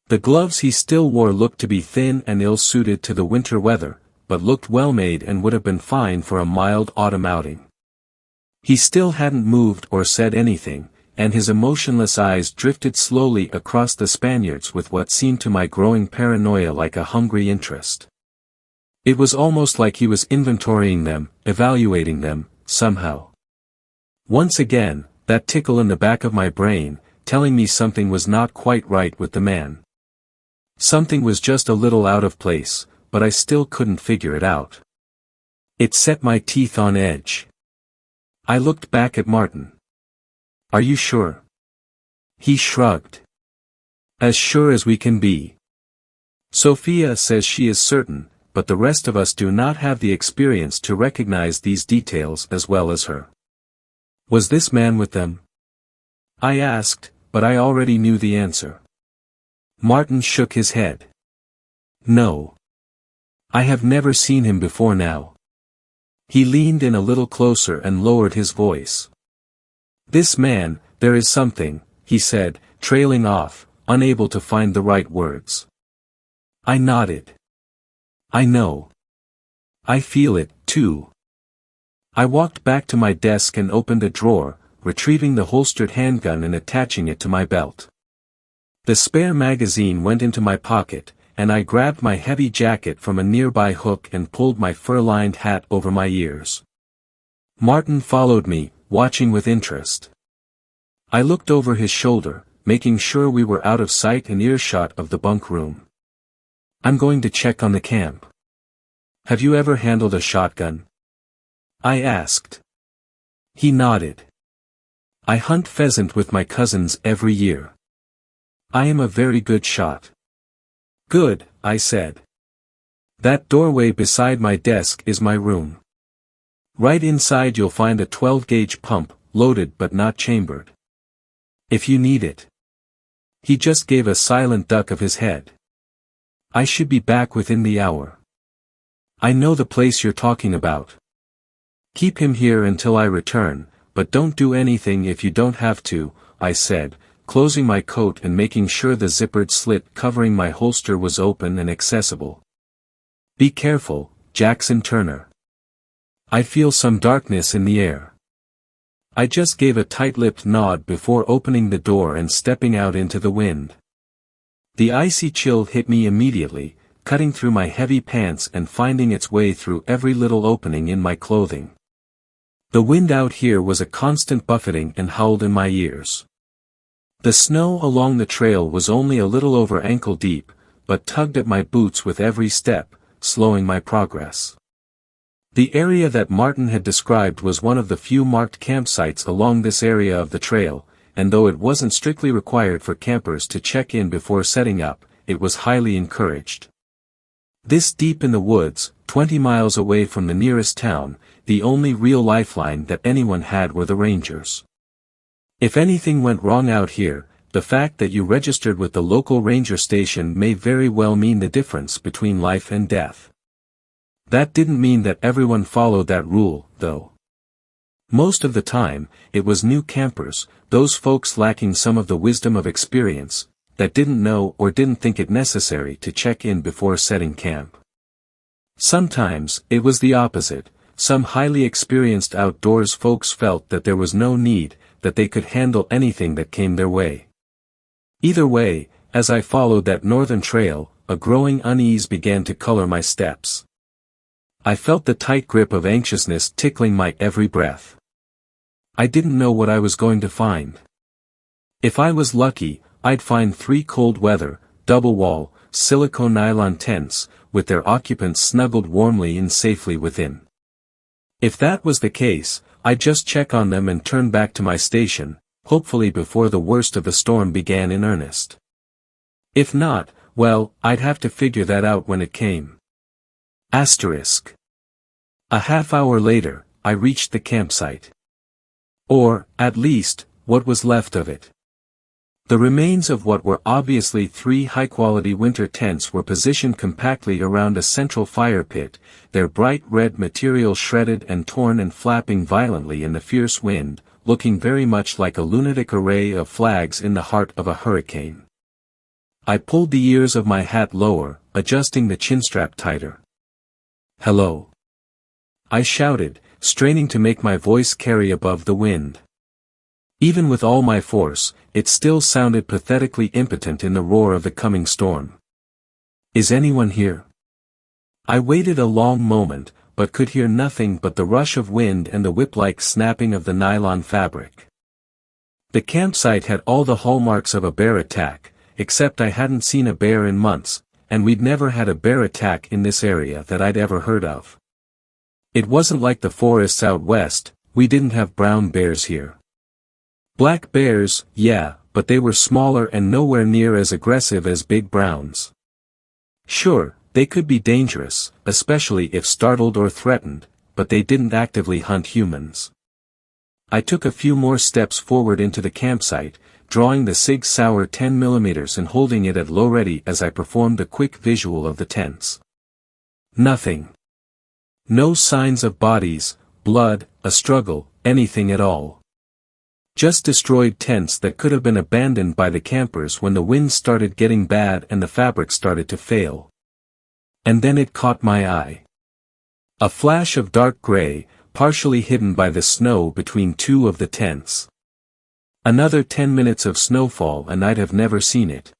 The gloves he still wore looked to be thin and ill-suited to the winter weather, but looked well-made and would have been fine for a mild autumn outing. He still hadn't moved or said anything, and his emotionless eyes drifted slowly across the Spaniards with what seemed to my growing paranoia like a hungry interest. It was almost like he was inventorying them, evaluating them, somehow. Once again, that tickle in the back of my brain, telling me something was not quite right with the man. Something was just a little out of place, but I still couldn't figure it out. It set my teeth on edge. I looked back at Martin. Are you sure? He shrugged. As sure as we can be. Sophia says she is certain, but the rest of us do not have the experience to recognize these details as well as her. Was this man with them? I asked, but I already knew the answer. Martin shook his head. No. I have never seen him before now. He leaned in a little closer and lowered his voice. This man, there is something, he said, trailing off, unable to find the right words. I nodded. I know. I feel it, too. I walked back to my desk and opened a drawer, retrieving the holstered handgun and attaching it to my belt. The spare magazine went into my pocket, and I grabbed my heavy jacket from a nearby hook and pulled my fur-lined hat over my ears. Martin followed me, watching with interest. I looked over his shoulder, making sure we were out of sight and earshot of the bunk room. I'm going to check on the camp. Have you ever handled a shotgun? I asked. He nodded. I hunt pheasant with my cousins every year. I am a very good shot. Good, I said. That doorway beside my desk is my room. Right inside you'll find a 12-gauge pump, loaded but not chambered. If you need it. He just gave a silent duck of his head. I should be back within the hour. I know the place you're talking about. Keep him here until I return, but don't do anything if you don't have to, I said, closing my coat and making sure the zippered slit covering my holster was open and accessible. Be careful, Jackson Turner. I feel some darkness in the air. I just gave a tight-lipped nod before opening the door and stepping out into the wind. The icy chill hit me immediately, cutting through my heavy pants and finding its way through every little opening in my clothing. The wind out here was a constant buffeting and howled in my ears. The snow along the trail was only a little over ankle deep, but tugged at my boots with every step, slowing my progress. The area that Martin had described was one of the few marked campsites along this area of the trail, and though it wasn't strictly required for campers to check in before setting up, it was highly encouraged. This deep in the woods, 20 miles away from the nearest town, the only real lifeline that anyone had were the rangers. If anything went wrong out here, the fact that you registered with the local ranger station may very well mean the difference between life and death. That didn't mean that everyone followed that rule, though. Most of the time, it was new campers, those folks lacking some of the wisdom of experience, that didn't know or didn't think it necessary to check in before setting camp. Sometimes, it was the opposite. Some highly experienced outdoors folks felt that there was no need, that they could handle anything that came their way. Either way, as I followed that northern trail, a growing unease began to color my steps. I felt the tight grip of anxiousness tickling my every breath. I didn't know what I was going to find. If I was lucky, I'd find 3 cold weather, double-wall, silicone nylon tents, with their occupants snuggled warmly and safely within. If that was the case, I'd just check on them and turn back to my station, hopefully before the worst of the storm began in earnest. If not, well, I'd have to figure that out when it came. Asterisk. A half hour later, I reached the campsite. Or, at least, what was left of it. The remains of what were obviously 3 high-quality winter tents were positioned compactly around a central fire pit, their bright red material shredded and torn and flapping violently in the fierce wind, looking very much like a lunatic array of flags in the heart of a hurricane. I pulled the ears of my hat lower, adjusting the chinstrap tighter. "Hello," I shouted, straining to make my voice carry above the wind. Even with all my force, it still sounded pathetically impotent in the roar of the coming storm. "Is anyone here?" I waited a long moment, but could hear nothing but the rush of wind and the whip-like snapping of the nylon fabric. The campsite had all the hallmarks of a bear attack, except I hadn't seen a bear in months, and we'd never had a bear attack in this area that I'd ever heard of. It wasn't like the forests out west, we didn't have brown bears here. Black bears, yeah, but they were smaller and nowhere near as aggressive as big browns. Sure, they could be dangerous, especially if startled or threatened, but they didn't actively hunt humans. I took a few more steps forward into the campsite, drawing the Sig Sauer 10mm and holding it at low ready as I performed a quick visual of the tents. Nothing. No signs of bodies, blood, a struggle, anything at all. Just destroyed tents that could have been abandoned by the campers when the wind started getting bad and the fabric started to fail. And then it caught my eye. A flash of dark gray, partially hidden by the snow between 2 of the tents. Another 10 minutes of snowfall and I'd have never seen it.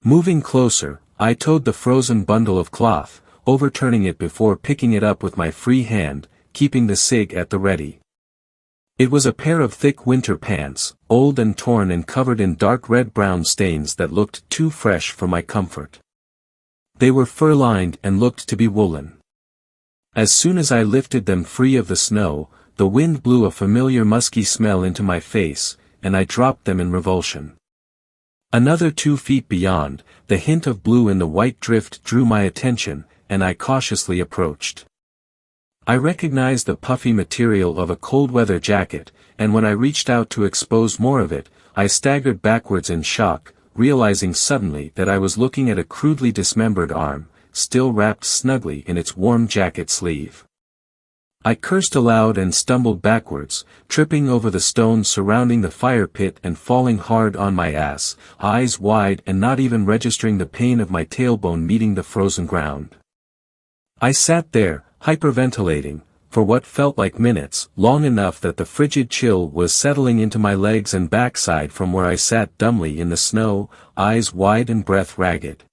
Moving closer, I towed the frozen bundle of cloth, overturning it before picking it up with my free hand, keeping the Sig at the ready. It was a pair of thick winter pants, old and torn and covered in dark red-brown stains that looked too fresh for my comfort. They were fur-lined and looked to be woolen. As soon as I lifted them free of the snow, the wind blew a familiar musky smell into my face, and I dropped them in revulsion. Another 2 feet beyond, the hint of blue in the white drift drew my attention, and I cautiously approached. I recognized the puffy material of a cold-weather jacket, and when I reached out to expose more of it, I staggered backwards in shock, realizing suddenly that I was looking at a crudely dismembered arm, still wrapped snugly in its warm jacket sleeve. I cursed aloud and stumbled backwards, tripping over the stones surrounding the fire pit and falling hard on my ass, eyes wide and not even registering the pain of my tailbone meeting the frozen ground. I sat there, hyperventilating, for what felt like minutes, long enough that the frigid chill was settling into my legs and backside from where I sat dumbly in the snow, eyes wide and breath ragged.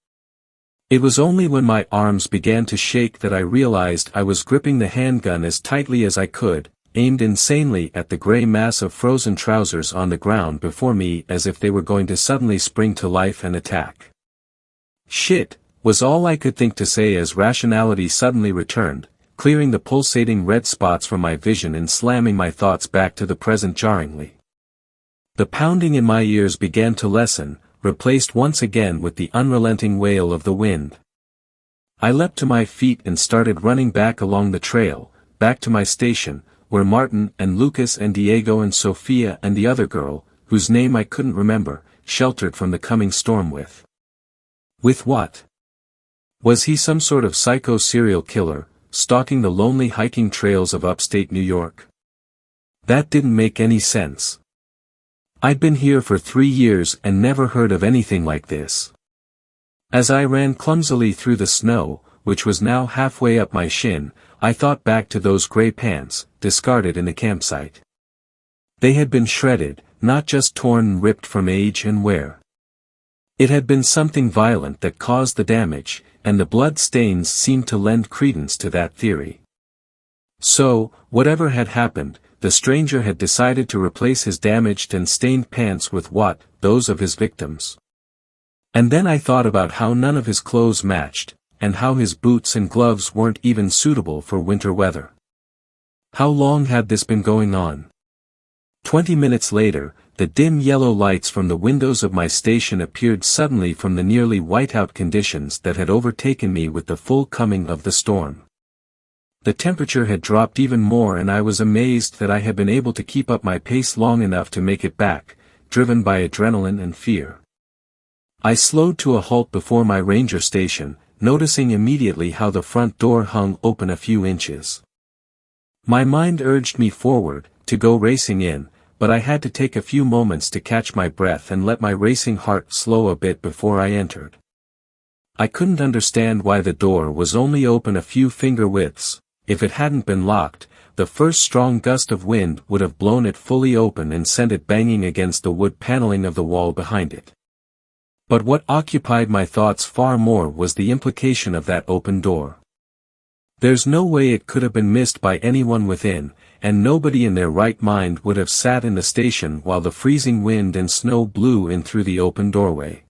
It was only when my arms began to shake that I realized I was gripping the handgun as tightly as I could, aimed insanely at the gray mass of frozen trousers on the ground before me as if they were going to suddenly spring to life and attack. "Shit," was all I could think to say as rationality suddenly returned, clearing the pulsating red spots from my vision and slamming my thoughts back to the present jarringly. The pounding in my ears began to lessen, replaced once again with the unrelenting wail of the wind. I leapt to my feet and started running back along the trail, back to my station, where Martin and Lucas and Diego and Sophia and the other girl, whose name I couldn't remember, sheltered from the coming storm with. With what? Was he some sort of psycho serial killer, stalking the lonely hiking trails of upstate New York? That didn't make any sense. I'd been here for 3 years and never heard of anything like this. As I ran clumsily through the snow, which was now halfway up my shin, I thought back to those gray pants, discarded in the campsite. They had been shredded, not just torn and ripped from age and wear. It had been something violent that caused the damage, and the blood stains seemed to lend credence to that theory. So, whatever had happened, the stranger had decided to replace his damaged and stained pants with those of his victims. And then I thought about how none of his clothes matched, and how his boots and gloves weren't even suitable for winter weather. How long had this been going on? 20 minutes later, the dim yellow lights from the windows of my station appeared suddenly from the nearly whiteout conditions that had overtaken me with the full coming of the storm. The temperature had dropped even more, and I was amazed that I had been able to keep up my pace long enough to make it back, driven by adrenaline and fear. I slowed to a halt before my ranger station, noticing immediately how the front door hung open a few inches. My mind urged me forward, to go racing in, but I had to take a few moments to catch my breath and let my racing heart slow a bit before I entered. I couldn't understand why the door was only open a few finger widths. If it hadn't been locked, the first strong gust of wind would have blown it fully open and sent it banging against the wood paneling of the wall behind it. But what occupied my thoughts far more was the implication of that open door. There's no way it could have been missed by anyone within, and nobody in their right mind would have sat in the station while the freezing wind and snow blew in through the open doorway.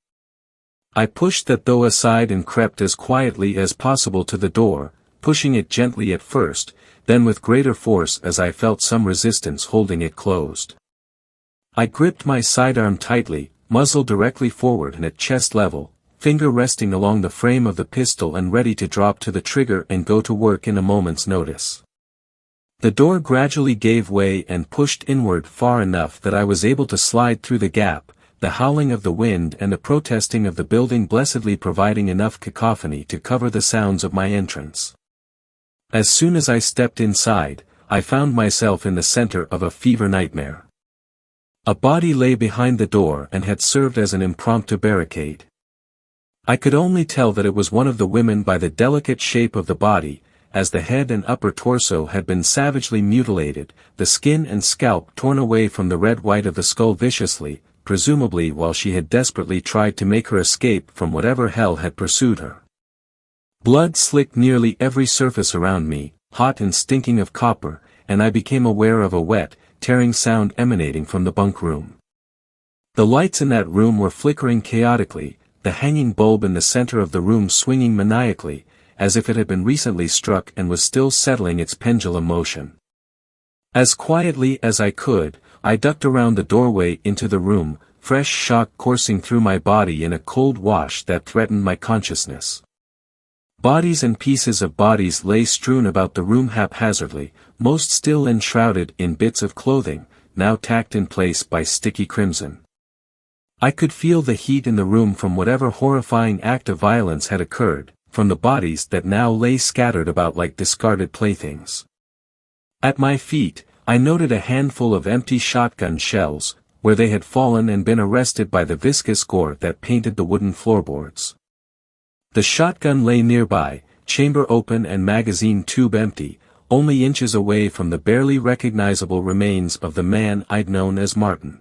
I pushed that door aside and crept as quietly as possible to the door, pushing it gently at first, then with greater force as I felt some resistance holding it closed. I gripped my sidearm tightly, muzzle directly forward and at chest level, finger resting along the frame of the pistol and ready to drop to the trigger and go to work in a moment's notice. The door gradually gave way and pushed inward far enough that I was able to slide through the gap, the howling of the wind and the protesting of the building blessedly providing enough cacophony to cover the sounds of my entrance. As soon as I stepped inside, I found myself in the center of a fever nightmare. A body lay behind the door and had served as an impromptu barricade. I could only tell that it was one of the women by the delicate shape of the body, as the head and upper torso had been savagely mutilated, the skin and scalp torn away from the red white of the skull viciously, presumably while she had desperately tried to make her escape from whatever hell had pursued her. Blood slicked nearly every surface around me, hot and stinking of copper, and I became aware of a wet, tearing sound emanating from the bunk room. The lights in that room were flickering chaotically, the hanging bulb in the center of the room swinging maniacally, as if it had been recently struck and was still settling its pendulum motion. As quietly as I could, I ducked around the doorway into the room, fresh shock coursing through my body in a cold wash that threatened my consciousness. Bodies and pieces of bodies lay strewn about the room haphazardly, most still enshrouded in bits of clothing, now tacked in place by sticky crimson. I could feel the heat in the room from whatever horrifying act of violence had occurred, from the bodies that now lay scattered about like discarded playthings. At my feet, I noted a handful of empty shotgun shells, where they had fallen and been arrested by the viscous gore that painted the wooden floorboards. The shotgun lay nearby, chamber open and magazine tube empty, only inches away from the barely recognizable remains of the man I'd known as Martin.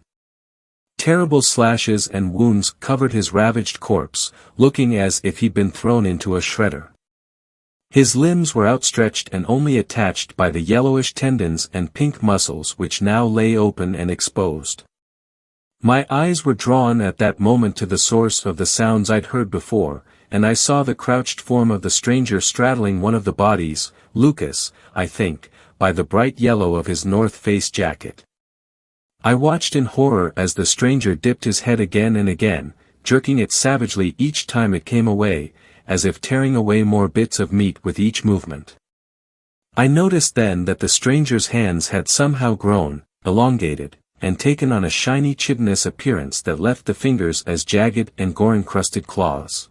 Terrible slashes and wounds covered his ravaged corpse, looking as if he'd been thrown into a shredder. His limbs were outstretched and only attached by the yellowish tendons and pink muscles which now lay open and exposed. My eyes were drawn at that moment to the source of the sounds I'd heard before, and I saw the crouched form of the stranger straddling one of the bodies, Lucas, I think, by the bright yellow of his North Face jacket. I watched in horror as the stranger dipped his head again and again, jerking it savagely each time it came away, as if tearing away more bits of meat with each movement. I noticed then that the stranger's hands had somehow grown, elongated, and taken on a shiny chitinous appearance that left the fingers as jagged and gore-encrusted claws.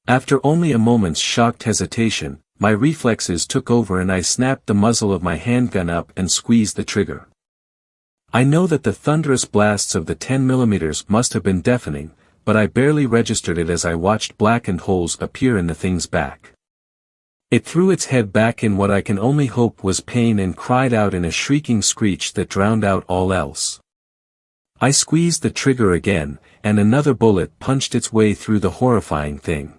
After only a moment's shocked hesitation, My reflexes took over and I snapped the muzzle of my handgun up and squeezed the trigger. I know that the thunderous blasts of the 10mm must have been deafening, but I barely registered it as I watched blackened holes appear in the thing's back. It threw its head back in what I can only hope was pain and cried out in a shrieking screech that drowned out all else. I squeezed the trigger again, and another bullet punched its way through the horrifying thing.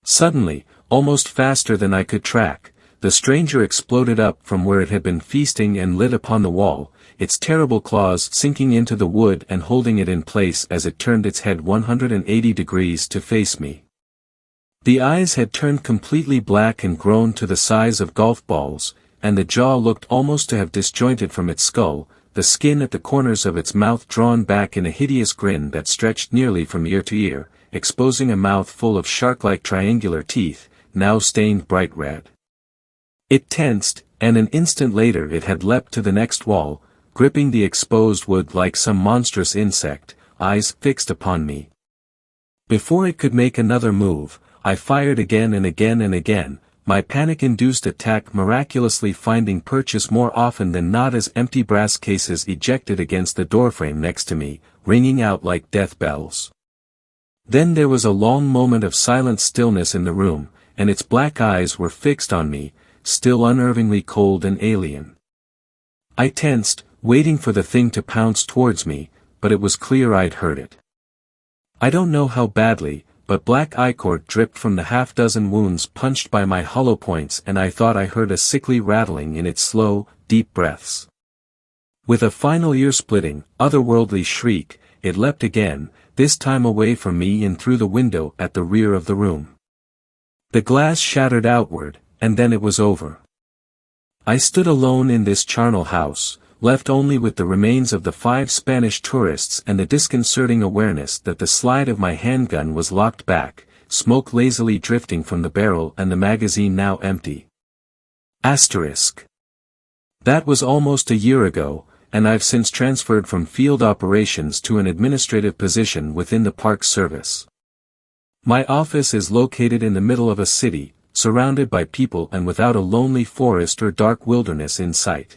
Suddenly, almost faster than I could track, the stranger exploded up from where it had been feasting and lit upon the wall, its terrible claws sinking into the wood and holding it in place as it turned its head 180 degrees to face me. The eyes had turned completely black and grown to the size of golf balls, and the jaw looked almost to have disjointed from its skull, the skin at the corners of its mouth drawn back in a hideous grin that stretched nearly from ear to ear, exposing a mouth full of shark-like triangular teeth, now stained bright red. It tensed, and an instant later it had leapt to the next wall, gripping the exposed wood like some monstrous insect, eyes fixed upon me. Before it could make another move, I fired again and again and again, my panic-induced attack miraculously finding purchase more often than not as empty brass cases ejected against the doorframe next to me, ringing out like death bells. Then there was a long moment of silent stillness in the room, and its black eyes were fixed on me, still unnervingly cold and alien. I tensed, waiting for the thing to pounce towards me, but it was clear I'd heard it. I don't know how badly, but black ichor dripped from the half-dozen wounds punched by my hollow points, and I thought I heard a sickly rattling in its slow, deep breaths. With a final ear-splitting, otherworldly shriek, it leapt again, this time away from me and through the window at the rear of the room. The glass shattered outward, and then it was over. I stood alone in this charnel house, left only with the remains of the 5 Spanish tourists and the disconcerting awareness that the slide of my handgun was locked back, smoke lazily drifting from the barrel and the magazine now empty. Asterisk. That was almost a year ago, and I've since transferred from field operations to an administrative position within the Park Service. My office is located in the middle of a city, surrounded by people and without a lonely forest or dark wilderness in sight.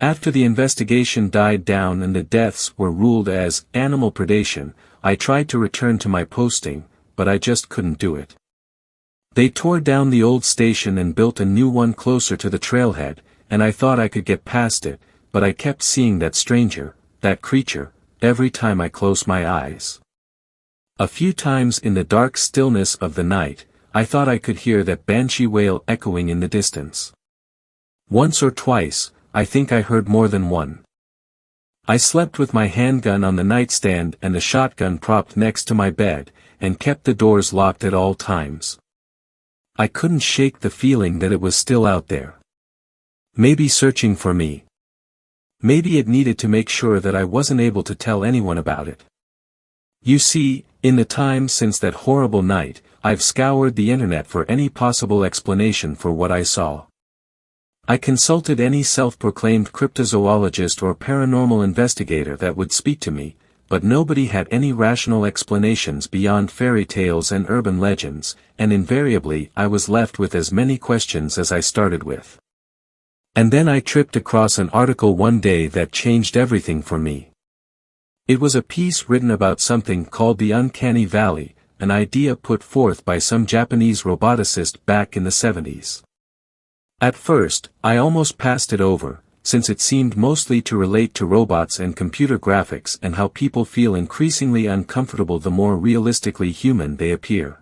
After the investigation died down and the deaths were ruled as animal predation, I tried to return to my posting, but I just couldn't do it. They tore down the old station and built a new one closer to the trailhead, and I thought I could get past it, but I kept seeing that stranger, that creature, every time I closed my eyes. A few times in the dark stillness of the night, I thought I could hear that banshee wail echoing in the distance. Once or twice, I think I heard more than one. I slept with my handgun on the nightstand and the shotgun propped next to my bed, and kept the doors locked at all times. I couldn't shake the feeling that it was still out there. Maybe searching for me. Maybe it needed to make sure that I wasn't able to tell anyone about it. You see, in the time since that horrible night, I've scoured the internet for any possible explanation for what I saw. I consulted any self-proclaimed cryptozoologist or paranormal investigator that would speak to me, but nobody had any rational explanations beyond fairy tales and urban legends, and invariably I was left with as many questions as I started with. And then I tripped across an article one day that changed everything for me. It was a piece written about something called the Uncanny Valley, an idea put forth by some Japanese roboticist back in the 70s. At first, I almost passed it over, since it seemed mostly to relate to robots and computer graphics and how people feel increasingly uncomfortable the more realistically human they appear.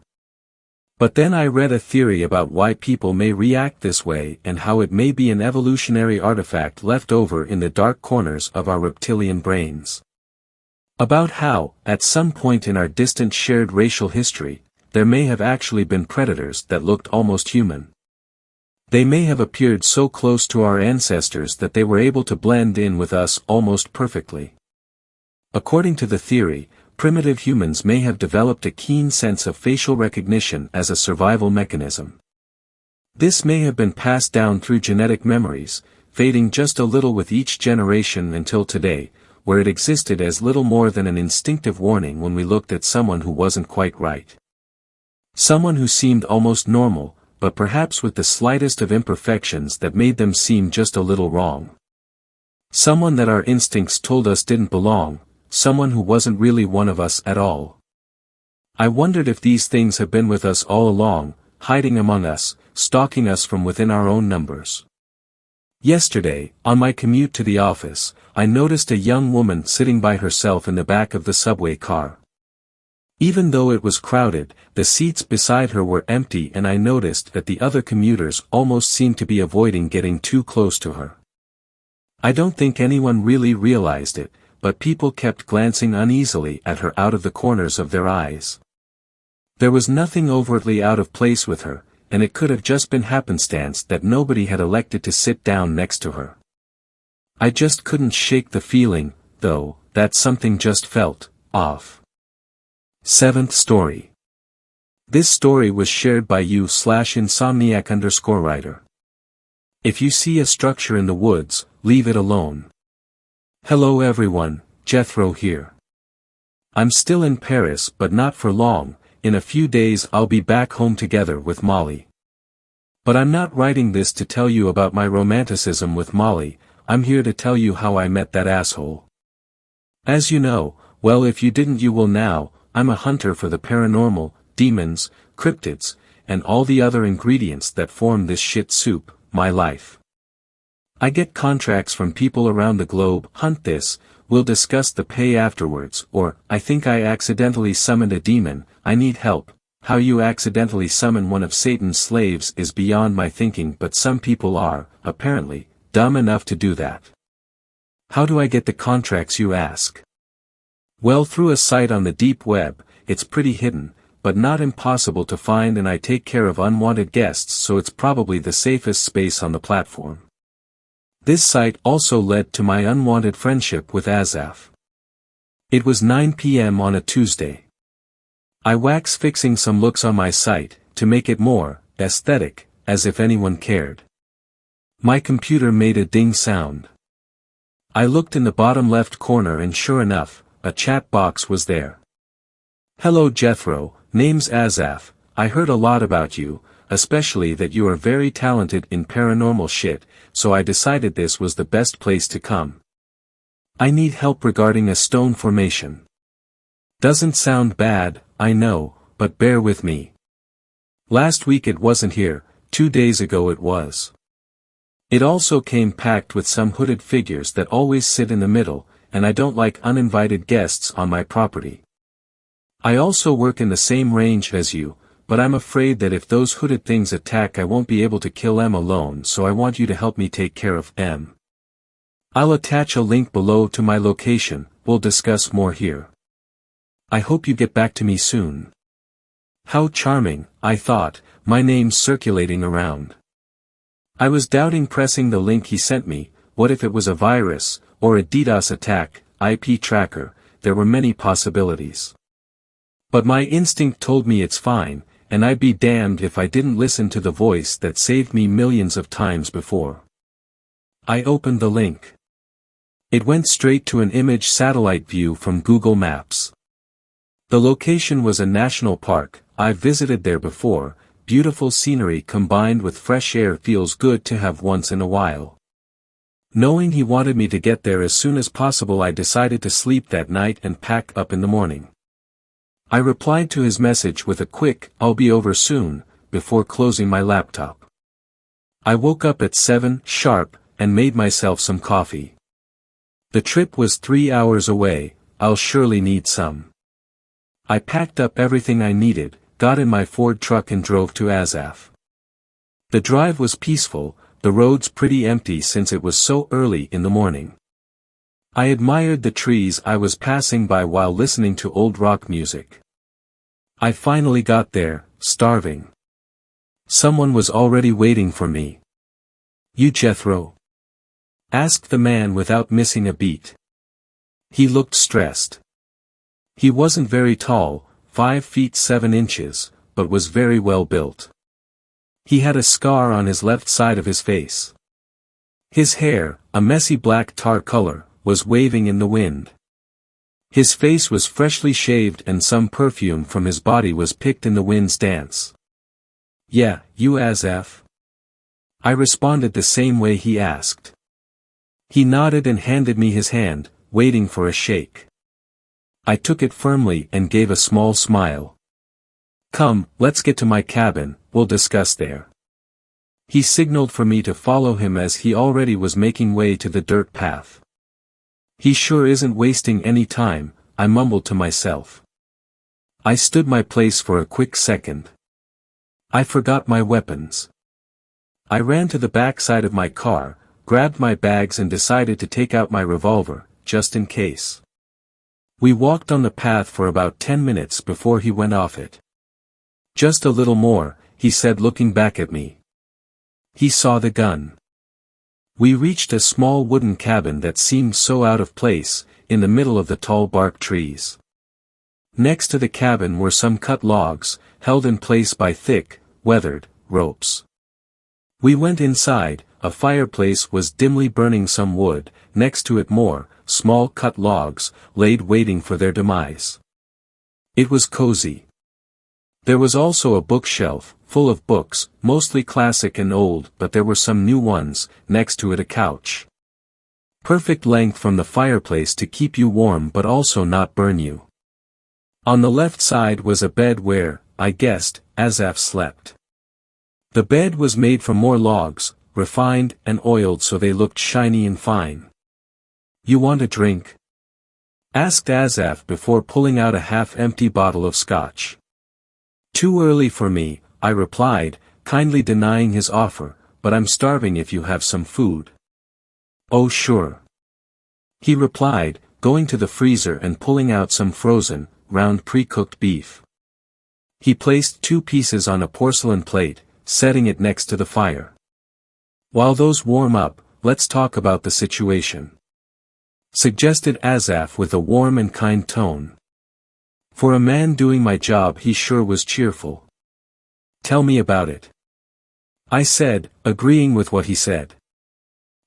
But then I read a theory about why people may react this way and how it may be an evolutionary artifact left over in the dark corners of our reptilian brains. About how, at some point in our distant shared racial history, there may have actually been predators that looked almost human. They may have appeared so close to our ancestors that they were able to blend in with us almost perfectly. According to the theory, primitive humans may have developed a keen sense of facial recognition as a survival mechanism. This may have been passed down through genetic memories, fading just a little with each generation until today, where it existed as little more than an instinctive warning when we looked at someone who wasn't quite right. Someone who seemed almost normal, but perhaps with the slightest of imperfections that made them seem just a little wrong. Someone that our instincts told us didn't belong, someone who wasn't really one of us at all. I wondered if these things have been with us all along, hiding among us, stalking us from within our own numbers. Yesterday, on my commute to the office, I noticed a young woman sitting by herself in the back of the subway car. Even though it was crowded, the seats beside her were empty, and I noticed that the other commuters almost seemed to be avoiding getting too close to her. I don't think anyone really realized it, but people kept glancing uneasily at her out of the corners of their eyes. There was nothing overtly out of place with her, and it could have just been happenstance that nobody had elected to sit down next to her. I just couldn't shake the feeling, though, that something just felt off. 7th story. This story was shared by you/insomniac_writer. If you see a structure in the woods, leave it alone. Hello everyone, Jethro here. I'm still in Paris, but not for long. In a few days I'll be back home together with Molly. But I'm not writing this to tell you about my romanticism with Molly, I'm here to tell you how I met that asshole. As you know, well if you didn't you will now, I'm a hunter for the paranormal, demons, cryptids, and all the other ingredients that form this shit soup, my life. I get contracts from people around the globe, hunt this, we'll discuss the pay afterwards, or, I think I accidentally summoned a demon, I need help. How you accidentally summon one of Satan's slaves is beyond my thinking, but some people are, apparently, dumb enough to do that. How do I get the contracts you ask? Well, through a site on the deep web, it's pretty hidden, but not impossible to find, and I take care of unwanted guests, so it's probably the safest space on the platform. This site also led to my unwanted friendship with Azaf. It was 9 p.m. on a Tuesday. I wax fixing some looks on my site, to make it more aesthetic, as if anyone cared. My computer made a ding sound. I looked in the bottom left corner and sure enough, a chat box was there. Hello Jethro, name's Azaf, I heard a lot about you, especially that you are very talented in paranormal shit, so I decided this was the best place to come. I need help regarding a stone formation. Doesn't sound bad, I know, but bear with me. Last week it wasn't here, 2 days ago it was. It also came packed with some hooded figures that always sit in the middle, and I don't like uninvited guests on my property. I also work in the same range as you, but I'm afraid that if those hooded things attack I won't be able to kill them alone, so I want you to help me take care of them. I'll attach a link below to my location, we'll discuss more here. I hope you get back to me soon. How charming, I thought, my name's circulating around. I was doubting pressing the link he sent me, what if it was a virus, or a DDoS attack, IP tracker, there were many possibilities. But my instinct told me it's fine, and I'd be damned if I didn't listen to the voice that saved me millions of times before. I opened the link. It went straight to an image satellite view from Google Maps. The location was a national park, I've visited there before, beautiful scenery combined with fresh air feels good to have once in a while. Knowing he wanted me to get there as soon as possible, I decided to sleep that night and pack up in the morning. I replied to his message with a quick, "I'll be over soon," before closing my laptop. I woke up at 7 sharp, and made myself some coffee. The trip was 3 hours away, I'll surely need some. I packed up everything I needed, got in my Ford truck and drove to Azaf. The drive was peaceful, the roads pretty empty since it was so early in the morning. I admired the trees I was passing by while listening to old rock music. I finally got there, starving. Someone was already waiting for me. "You Jethro?" asked the man without missing a beat. He looked stressed. He wasn't very tall, 5 feet 7 inches, but was very well built. He had a scar on his left side of his face. His hair, a messy black tar color, was waving in the wind. His face was freshly shaved and some perfume from his body was picked in the wind's dance. Yeah, you Azaf? I responded the same way he asked. He nodded and handed me his hand, waiting for a shake. I took it firmly and gave a small smile. Come, let's get to my cabin, we'll discuss there. He signaled for me to follow him as he already was making way to the dirt path. He sure isn't wasting any time, I mumbled to myself. I stood my place for a quick second. I forgot my weapons. I ran to the back side of my car, grabbed my bags and decided to take out my revolver, just in case. We walked on the path for about 10 minutes before he went off it. Just a little more, he said looking back at me. He saw the gun. We reached a small wooden cabin that seemed so out of place, in the middle of the tall bark trees. Next to the cabin were some cut logs, held in place by thick, weathered, ropes. We went inside, a fireplace was dimly burning some wood, next to it more, small cut logs, laid waiting for their demise. It was cozy. There was also a bookshelf, full of books, mostly classic and old, but there were some new ones, next to it a couch. Perfect length from the fireplace to keep you warm but also not burn you. On the left side was a bed where, I guessed, Azaf slept. The bed was made from more logs, refined and oiled so they looked shiny and fine. You want a drink? Asked Azaf before pulling out a half-empty bottle of scotch. Too early for me, I replied, kindly denying his offer, but I'm starving if you have some food. Oh sure. He replied, going to the freezer and pulling out some frozen, round pre-cooked beef. He placed 2 pieces on a porcelain plate, setting it next to the fire. While those warm up, let's talk about the situation. Suggested Azaf with a warm and kind tone. For a man doing my job he sure was cheerful. Tell me about it. I said, agreeing with what he said.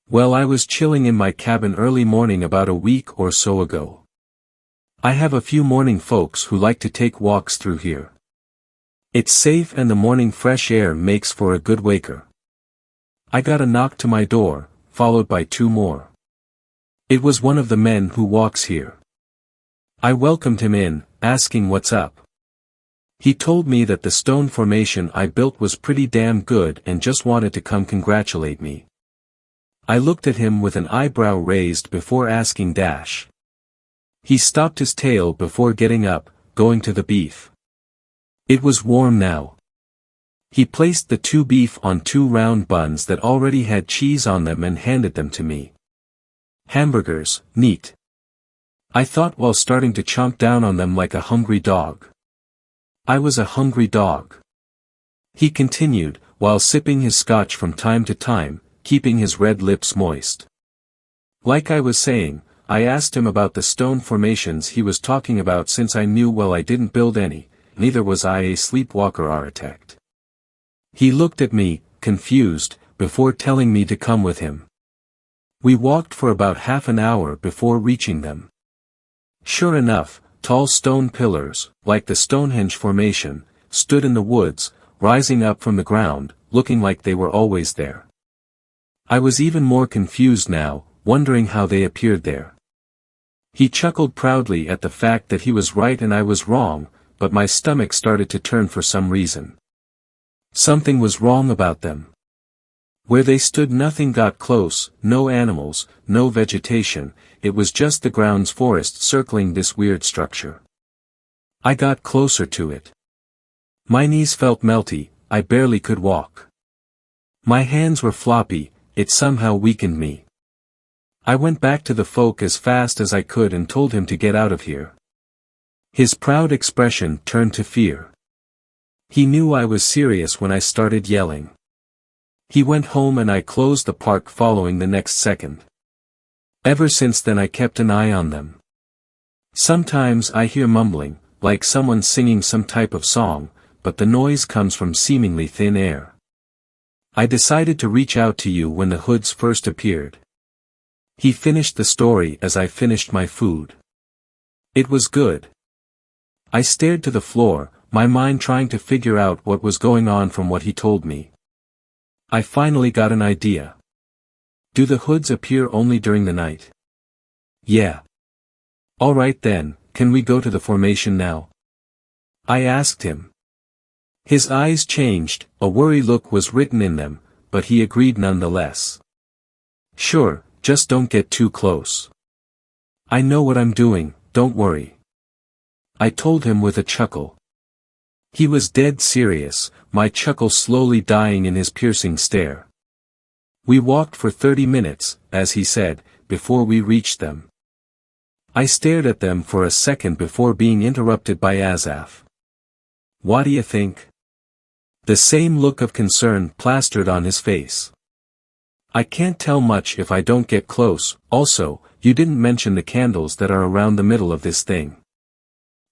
Well, I was chilling in my cabin early morning about a week or so ago. I have a few morning folks who like to take walks through here. It's safe and the morning fresh air makes for a good waker. I got a knock to my door, followed by 2 more. It was one of the men who walks here. I welcomed him in, asking what's up. He told me that the stone formation I built was pretty damn good and just wanted to come congratulate me. I looked at him with an eyebrow raised before asking dash. He stopped his tail before getting up, going to the beef. It was warm now. He placed the 2 beef on 2 round buns that already had cheese on them and handed them to me. Hamburgers, neat. I thought while starting to chomp down on them like a hungry dog. I was a hungry dog. He continued, while sipping his scotch from time to time, keeping his red lips moist. Like I was saying, I asked him about the stone formations he was talking about since I knew well I didn't build any, neither was I a sleepwalker architect. He looked at me, confused, before telling me to come with him. We walked for about half an hour before reaching them. Sure enough, tall stone pillars, like the Stonehenge formation, stood in the woods, rising up from the ground, looking like they were always there. I was even more confused now, wondering how they appeared there. He chuckled proudly at the fact that he was right and I was wrong, but my stomach started to turn for some reason. Something was wrong about them. Where they stood nothing got close, no animals, no vegetation, it was just the ground's forest circling this weird structure. I got closer to it. My knees felt melty, I barely could walk. My hands were floppy, it somehow weakened me. I went back to the folk as fast as I could and told him to get out of here. His proud expression turned to fear. He knew I was serious when I started yelling. He went home and I closed the park following the next second. Ever since then I kept an eye on them. Sometimes I hear mumbling, like someone singing some type of song, but the noise comes from seemingly thin air. I decided to reach out to you when the hoods first appeared. He finished the story as I finished my food. It was good. I stared to the floor, my mind trying to figure out what was going on from what he told me. I finally got an idea. Do the hoods appear only during the night? Yeah. Alright then, can we go to the formation now? I asked him. His eyes changed, a worry look was written in them, but he agreed nonetheless. Sure, just don't get too close. I know what I'm doing, don't worry. I told him with a chuckle. He was dead serious, my chuckle slowly dying in his piercing stare. We walked for 30 minutes, as he said, before we reached them. I stared at them for a second before being interrupted by Azaf. What do you think? The same look of concern plastered on his face. I can't tell much if I don't get close. Also, you didn't mention the candles that are around the middle of this thing.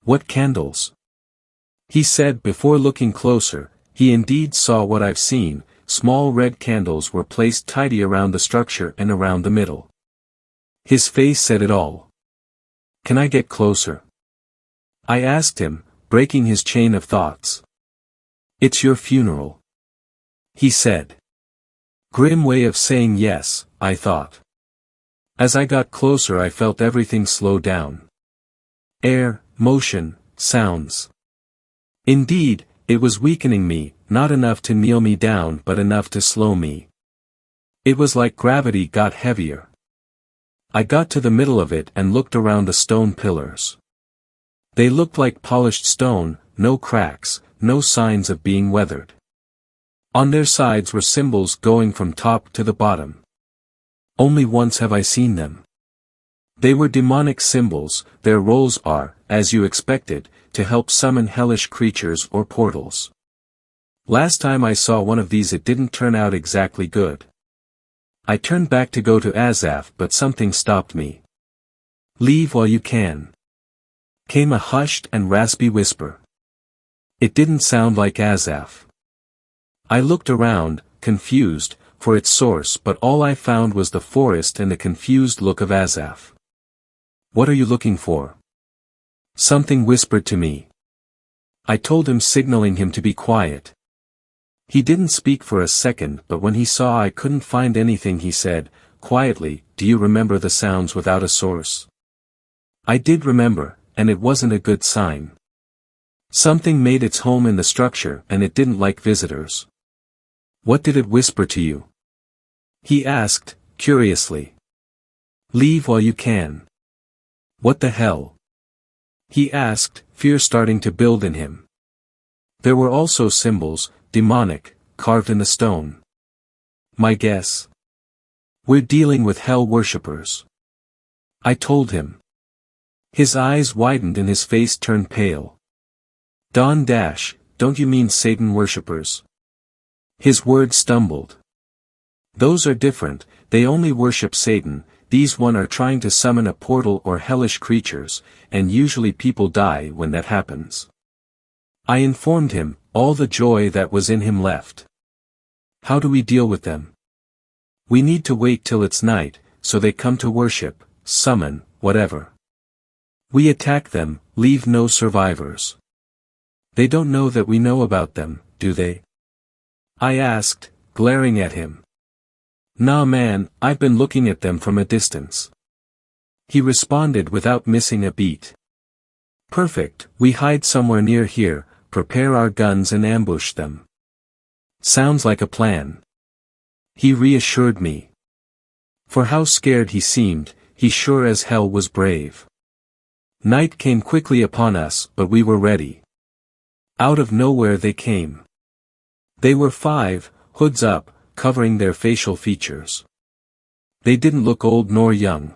What candles? He said before looking closer. He indeed saw what I've seen. Small red candles were placed tidy around the structure and around the middle. His face said it all. Can I get closer? I asked him, breaking his chain of thoughts. It's your funeral. He said. Grim way of saying yes, I thought. As I got closer I felt everything slow down. Air, motion, sounds. Indeed, it was weakening me, not enough to kneel me down but enough to slow me. It was like gravity got heavier. I got to the middle of it and looked around the stone pillars. They looked like polished stone, no cracks, no signs of being weathered. On their sides were symbols going from top to the bottom. Only once have I seen them. They were demonic symbols. Their roles are, as you expected, to help summon hellish creatures or portals. Last time I saw one of these it didn't turn out exactly good. I turned back to go to Azaf but something stopped me. Leave while you can. Came a hushed and raspy whisper. It didn't sound like Azaf. I looked around, confused, for its source but all I found was the forest and the confused look of Azaf. What are you looking for? Something whispered to me. I told him, signaling him to be quiet. He didn't speak for a second but when he saw I couldn't find anything he said, quietly, do you remember the sounds without a source? I did remember, and it wasn't a good sign. Something made its home in the structure and it didn't like visitors. What did it whisper to you? He asked, curiously. Leave while you can. What the hell? He asked, fear starting to build in him. There were also symbols, demonic, carved in the stone. My guess? We're dealing with hell worshippers. I told him. His eyes widened and his face turned pale. Don't you mean Satan worshippers? His words stumbled. Those are different, they only worship Satan. These one are trying to summon a portal or hellish creatures, and usually people die when that happens. I informed him, all the joy that was in him left. How do we deal with them? We need to wait till it's night, so they come to worship, summon, whatever. We attack them, leave no survivors. They don't know that we know about them, do they? I asked, glaring at him. Nah man, I've been looking at them from a distance. He responded without missing a beat. Perfect, we hide somewhere near here, prepare our guns and ambush them. Sounds like a plan. He reassured me. For how scared he seemed, he sure as hell was brave. Night came quickly upon us but we were ready. Out of nowhere they came. They were 5, hoods up, covering their facial features. They didn't look old nor young.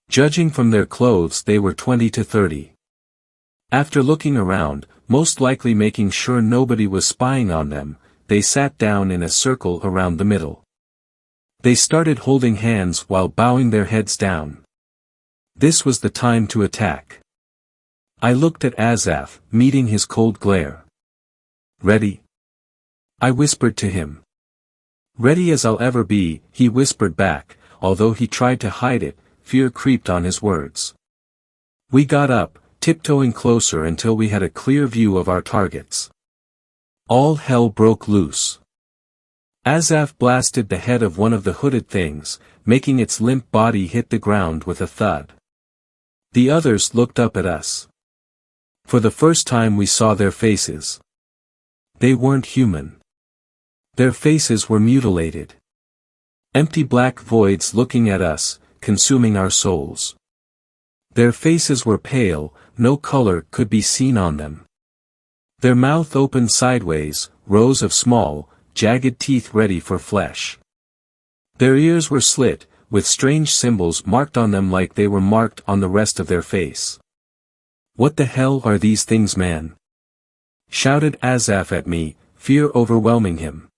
Judging from their clothes they were 20 to 30. After looking around, most likely making sure nobody was spying on them, they sat down in a circle around the middle. They started holding hands while bowing their heads down. This was the time to attack. I looked at Azaf, meeting his cold glare. Ready? I whispered to him. Ready as I'll ever be, he whispered back, although he tried to hide it, fear creeped on his words. We got up, tiptoeing closer until we had a clear view of our targets. All hell broke loose. Azaf blasted the head of one of the hooded things, making its limp body hit the ground with a thud. The others looked up at us. For the first time we saw their faces. They weren't human. Their faces were mutilated. Empty black voids looking at us, consuming our souls. Their faces were pale, no color could be seen on them. Their mouth opened sideways, rows of small, jagged teeth ready for flesh. Their ears were slit, with strange symbols marked on them like they were marked on the rest of their face. "What the hell are these things, man?" shouted Azaf at me, fear overwhelming him.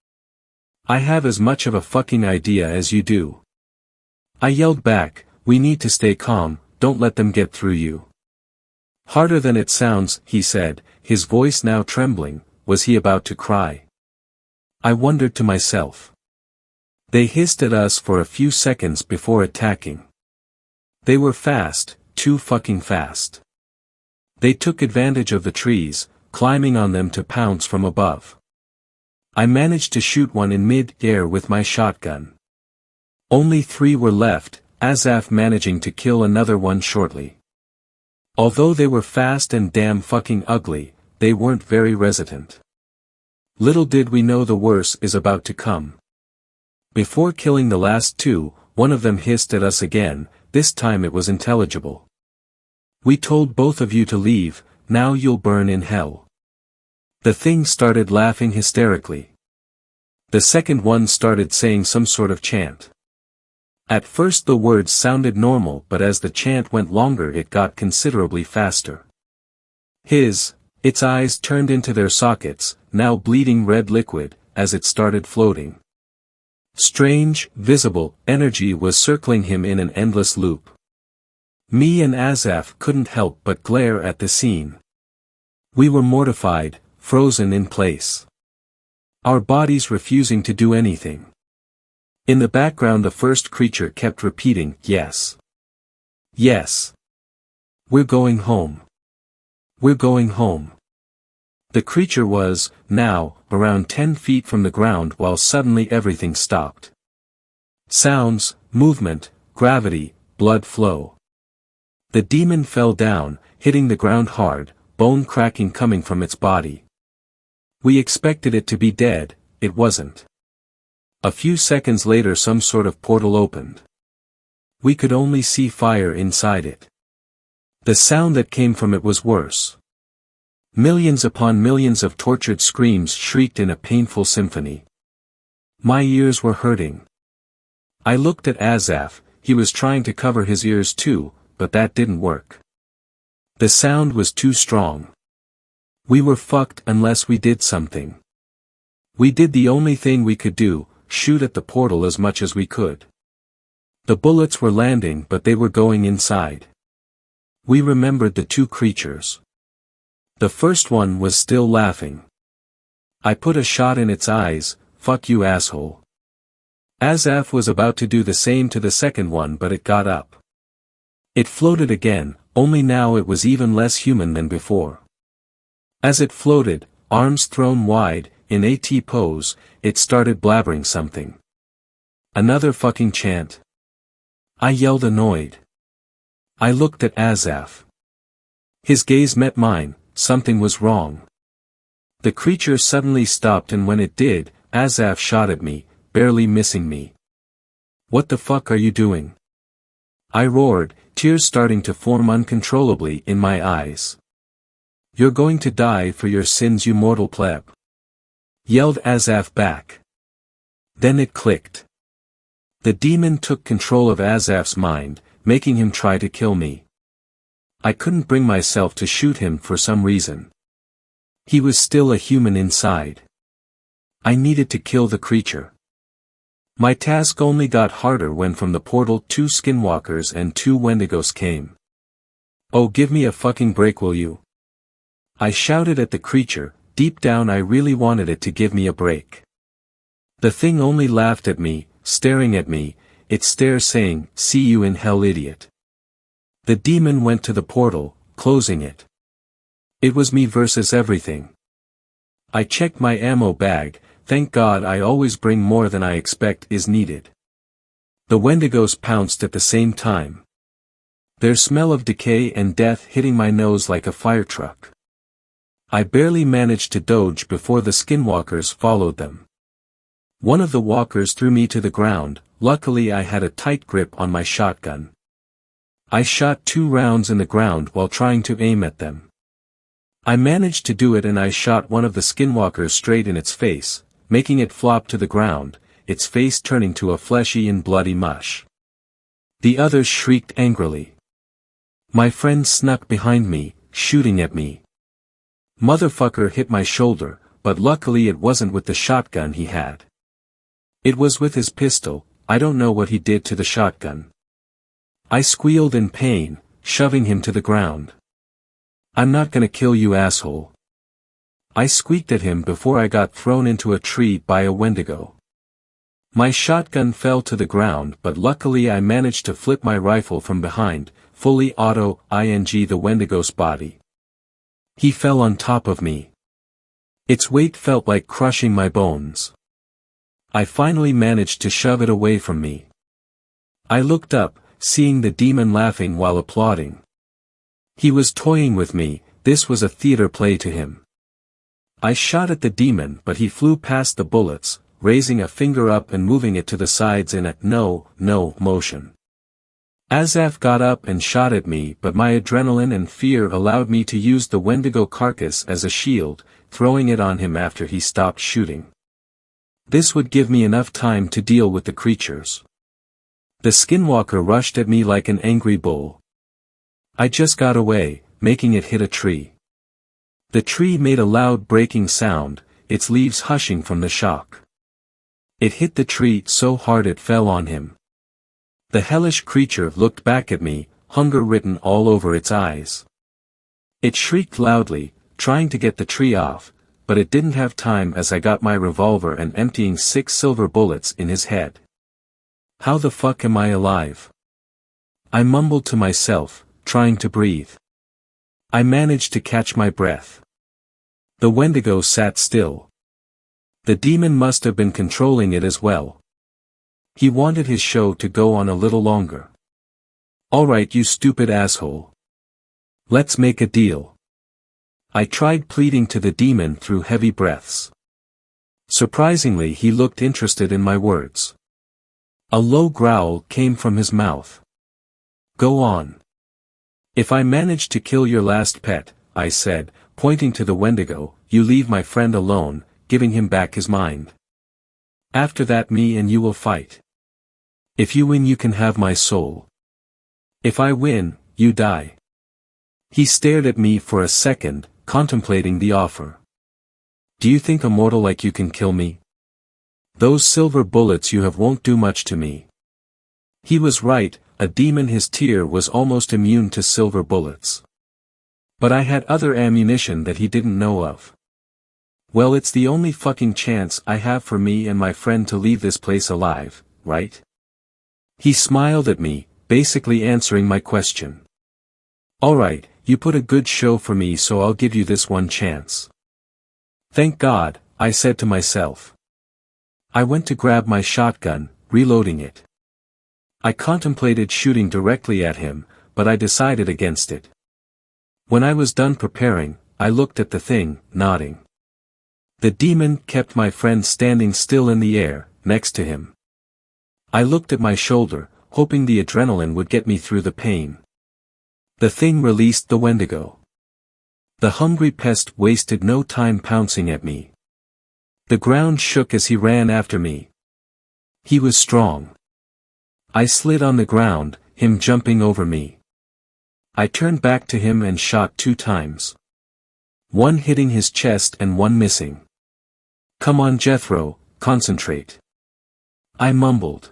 "I have as much of a fucking idea as you do." I yelled back, "We need to stay calm, don't let them get through you." "Harder than it sounds," he said, his voice now trembling. Was he about to cry? I wondered to myself. They hissed at us for a few seconds before attacking. They were fast, too fucking fast. They took advantage of the trees, climbing on them to pounce from above. I managed to shoot one in mid-air with my shotgun. Only 3 were left, Azaf managing to kill another one shortly. Although they were fast and damn fucking ugly, they weren't very resilient. Little did we know the worst is about to come. Before killing the last 2, one of them hissed at us again, this time it was intelligible. "We told both of you to leave, now you'll burn in hell." The thing started laughing hysterically. The second one started saying some sort of chant. At first the words sounded normal, but as the chant went longer it got considerably faster. Its eyes turned into their sockets, now bleeding red liquid, as it started floating. Strange, visible, energy was circling him in an endless loop. Me and Azaf couldn't help but glare at the scene. We were mortified, frozen in place. Our bodies refusing to do anything. In the background the first creature kept repeating, "Yes. Yes. We're going home. We're going home." The creature was, now, around 10 feet from the ground while suddenly everything stopped. Sounds, movement, gravity, blood flow. The demon fell down, hitting the ground hard, bone cracking coming from its body. We expected it to be dead, it wasn't. A few seconds later some sort of portal opened. We could only see fire inside it. The sound that came from it was worse. Millions upon millions of tortured screams shrieked in a painful symphony. My ears were hurting. I looked at Azaf, he was trying to cover his ears too, but that didn't work. The sound was too strong. We were fucked unless we did something. We did the only thing we could do, shoot at the portal as much as we could. The bullets were landing but they were going inside. We remembered the 2 creatures. The first one was still laughing. I put a shot in its eyes, "Fuck you asshole." Azaf was about to do the same to the second one but it got up. It floated again, only now it was even less human than before. As it floated, arms thrown wide, in AT pose, it started blabbering something. Another fucking chant. I yelled annoyed. I looked at Azaf. His gaze met mine. Something was wrong. The creature suddenly stopped and when it did, Azaf shot at me, barely missing me. "What the fuck are you doing?" I roared, tears starting to form uncontrollably in my eyes. "You're going to die for your sins, you mortal pleb," yelled Azaf back. Then it clicked. The demon took control of Azaf's mind, making him try to kill me. I couldn't bring myself to shoot him for some reason. He was still a human inside. I needed to kill the creature. My task only got harder when from the portal 2 skinwalkers and 2 wendigos came. "Oh, give me a fucking break, will you?" I shouted at the creature, deep down I really wanted it to give me a break. The thing only laughed at me, staring at me, its stare saying, "See you in hell, idiot." The demon went to the portal, closing it. It was me versus everything. I checked my ammo bag, thank God I always bring more than I expect is needed. The Wendigos pounced at the same time. Their smell of decay and death hitting my nose like a fire truck. I barely managed to dodge before the skinwalkers followed them. One of the walkers threw me to the ground, luckily I had a tight grip on my shotgun. I shot 2 rounds in the ground while trying to aim at them. I managed to do it and I shot one of the skinwalkers straight in its face, making it flop to the ground, its face turning to a fleshy and bloody mush. The others shrieked angrily. My friend snuck behind me, shooting at me. Motherfucker hit my shoulder, but luckily it wasn't with the shotgun he had. It was with his pistol. I don't know what he did to the shotgun. I squealed in pain, shoving him to the ground. I'm not gonna kill you, asshole. I squeaked at him before I got thrown into a tree by a Wendigo. My shotgun fell to the ground, but luckily I managed to flip my rifle from behind, fully auto-ing the Wendigo's body. He fell on top of me. Its weight felt like crushing my bones. I finally managed to shove it away from me. I looked up, seeing the demon laughing while applauding. He was toying with me, this was a theater play to him. I shot at the demon but he flew past the bullets, raising a finger up and moving it to the sides in a no motion. Azaf got up and shot at me, but my adrenaline and fear allowed me to use the Wendigo carcass as a shield, throwing it on him after he stopped shooting. This would give me enough time to deal with the creatures. The skinwalker rushed at me like an angry bull. I just got away, making it hit a tree. The tree made a loud breaking sound, its leaves hushing from the shock. It hit the tree so hard it fell on him. The hellish creature looked back at me, hunger written all over its eyes. It shrieked loudly, trying to get the tree off, but it didn't have time as I got my revolver and emptying 6 silver bullets in his head. How the fuck am I alive? I mumbled to myself, trying to breathe. I managed to catch my breath. The Wendigo sat still. The demon must have been controlling it as well. He wanted his show to go on a little longer. Alright, you stupid asshole. Let's make a deal. I tried pleading to the demon through heavy breaths. Surprisingly, he looked interested in my words. A low growl came from his mouth. Go on. If I manage to kill your last pet, I said, pointing to the Wendigo, you leave my friend alone, giving him back his mind. After that, me and you will fight. If you win, you can have my soul. If I win, you die. He stared at me for a second, contemplating the offer. Do you think a mortal like you can kill me? Those silver bullets you have won't do much to me. He was right, a demon, his tear was almost immune to silver bullets. But I had other ammunition that he didn't know of. Well, it's the only fucking chance I have for me and my friend to leave this place alive, right? He smiled at me, basically answering my question. Alright, you put a good show for me, so I'll give you this one chance. Thank God, I said to myself. I went to grab my shotgun, reloading it. I contemplated shooting directly at him, but I decided against it. When I was done preparing, I looked at the thing, nodding. The demon kept my friend standing still in the air, next to him. I looked at my shoulder, hoping the adrenaline would get me through the pain. The thing released the Wendigo. The hungry pest wasted no time pouncing at me. The ground shook as he ran after me. He was strong. I slid on the ground, him jumping over me. I turned back to him and shot 2 times. One hitting his chest and one missing. Come on, Jethro, concentrate. I mumbled.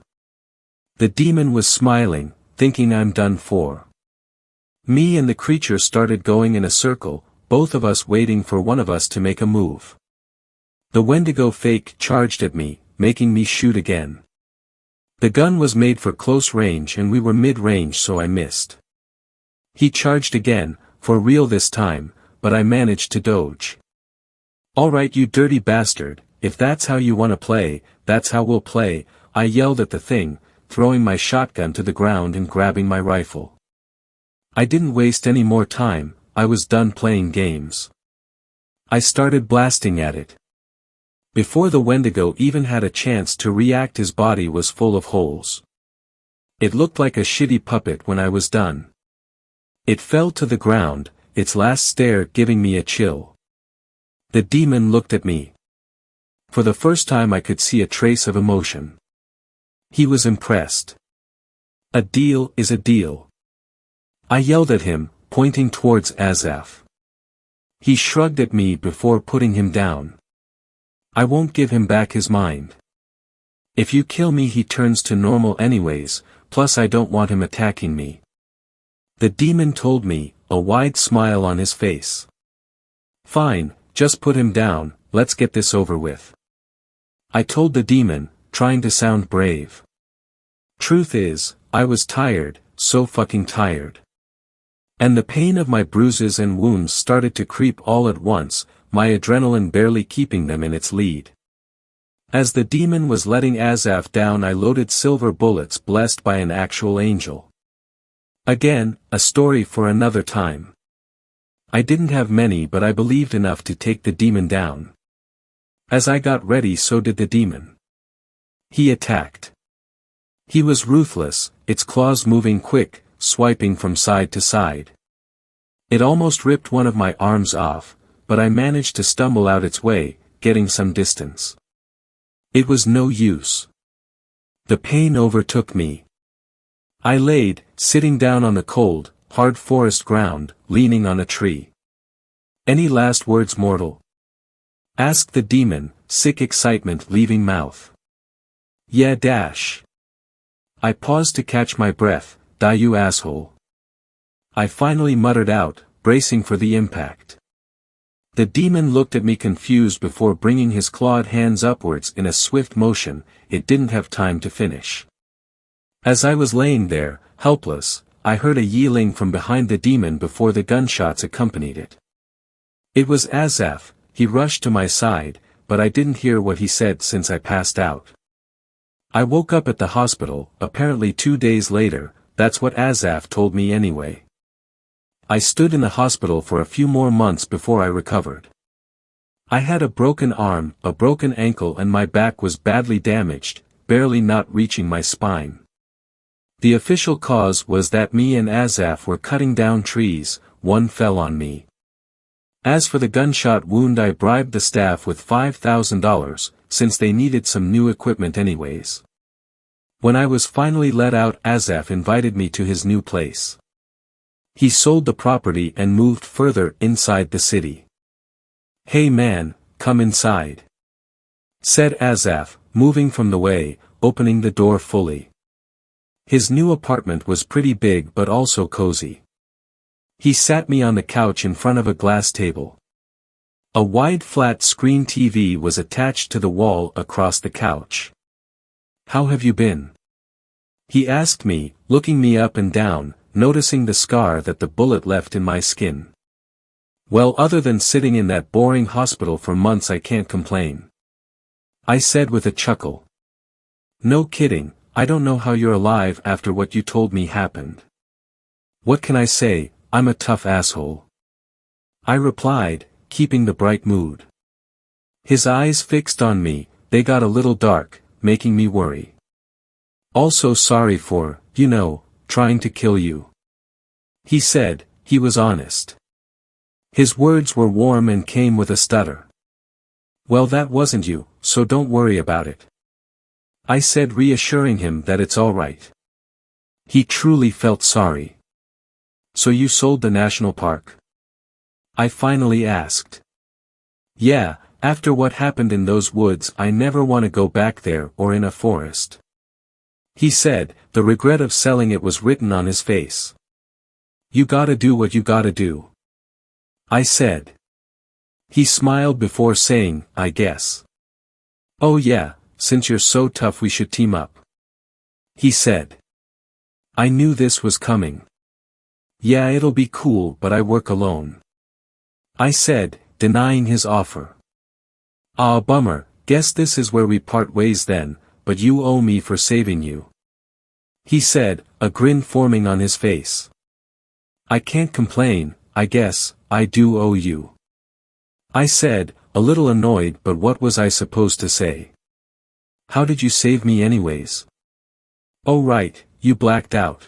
The demon was smiling, thinking I'm done for. Me and the creature started going in a circle, both of us waiting for one of us to make a move. The Wendigo fake charged at me, making me shoot again. The gun was made for close range and we were mid-range, so I missed. He charged again, for real this time, but I managed to dodge. "Alright you dirty bastard, if that's how you wanna play, that's how we'll play," I yelled at the thing, throwing my shotgun to the ground and grabbing my rifle. I didn't waste any more time, I was done playing games. I started blasting at it. Before the Wendigo even had a chance to react, his body was full of holes. It looked like a shitty puppet when I was done. It fell to the ground, its last stare giving me a chill. The demon looked at me. For the first time I could see a trace of emotion. He was impressed. "A deal is a deal." I yelled at him, pointing towards Azaf. He shrugged at me before putting him down. "I won't give him back his mind. If you kill me he turns to normal anyways, plus I don't want him attacking me." The demon told me, a wide smile on his face. "Fine, just put him down, let's get this over with." I told the demon, trying to sound brave. Truth is, I was tired, so fucking tired. And the pain of my bruises and wounds started to creep all at once, my adrenaline barely keeping them in its lead. As the demon was letting Azaf down, I loaded silver bullets blessed by an actual angel. Again, a story for another time. I didn't have many, but I believed enough to take the demon down. As I got ready, so did the demon. He attacked. He was ruthless, its claws moving quick, swiping from side to side. It almost ripped one of my arms off, but I managed to stumble out its way, getting some distance. It was no use. The pain overtook me. I laid, sitting down on the cold, hard forest ground, leaning on a tree. "Any last words, mortal?" asked the demon, sick excitement leaving mouth. "Yeah dash." I paused to catch my breath. "Die you asshole." I finally muttered out, bracing for the impact. The demon looked at me confused before bringing his clawed hands upwards in a swift motion. It didn't have time to finish. As I was laying there, helpless, I heard a yelling from behind the demon before the gunshots accompanied it. It was Azaf. He rushed to my side, but I didn't hear what he said since I passed out. I woke up at the hospital, apparently 2 days later. That's what Azaf told me anyway. I stood in the hospital for a few more months before I recovered. I had a broken arm, a broken ankle, and my back was badly damaged, barely not reaching my spine. The official cause was that me and Azaf were cutting down trees. One fell on me. As for the gunshot wound, I bribed the staff with $5,000, since they needed some new equipment anyways. When I was finally let out, Azaf invited me to his new place. He sold the property and moved further inside the city. "Hey man, come inside," said Azaf, moving from the way, opening the door fully. His new apartment was pretty big but also cozy. He sat me on the couch in front of a glass table. A wide flat screen TV was attached to the wall across the couch. "How have you been?" he asked me, looking me up and down, noticing the scar that the bullet left in my skin. "Well, other than sitting in that boring hospital for months, I can't complain," I said with a chuckle. "No kidding, I don't know how you're alive after what you told me happened." "What can I say, I'm a tough asshole," I replied, keeping the bright mood. His eyes fixed on me, they got a little dark, making me worry. "Also sorry for, trying to kill you," he said. He was honest. His words were warm and came with a stutter. "Well, that wasn't you, so don't worry about it," I said, reassuring him that it's all right. He truly felt sorry. "So you sold the national park?" I finally asked. "Yeah, after what happened in those woods, I never want to go back there or in a forest," he said, the regret of selling it was written on his face. "You gotta do what you gotta do," I said. He smiled before saying, "I guess." "Oh yeah, since you're so tough we should team up," he said. I knew this was coming. Yeah, it'll be cool, but I work alone. I said, denying his offer. Ah, bummer, guess this is where we part ways then, but you owe me for saving you. He said, a grin forming on his face. I can't complain, I guess, I do owe you. I said, a little annoyed, but what was I supposed to say? How did you save me anyways? Oh right, you blacked out.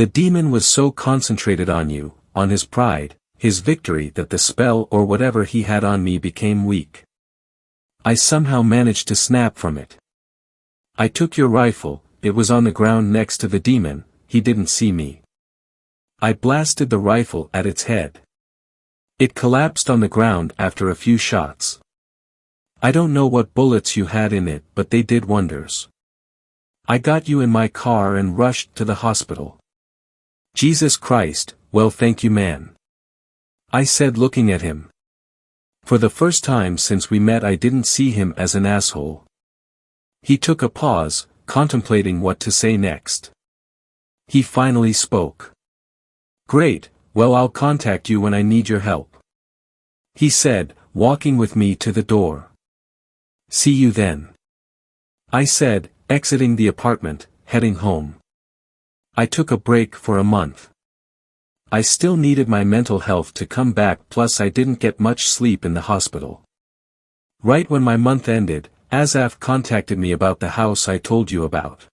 The demon was so concentrated on you, on his pride, his victory, that the spell or whatever he had on me became weak. I somehow managed to snap from it. I took your rifle, it was on the ground next to the demon, he didn't see me. I blasted the rifle at its head. It collapsed on the ground after a few shots. I don't know what bullets you had in it, but they did wonders. I got you in my car and rushed to the hospital. Jesus Christ, well thank you man. I said looking at him. For the first time since we met I didn't see him as an asshole. He took a pause, contemplating what to say next. He finally spoke. Great, well I'll contact you when I need your help. He said, walking with me to the door. See you then. I said, exiting the apartment, heading home. I took a break for a month. I still needed my mental health to come back, plus I didn't get much sleep in the hospital. Right when my month ended, Asaf contacted me about the house I told you about.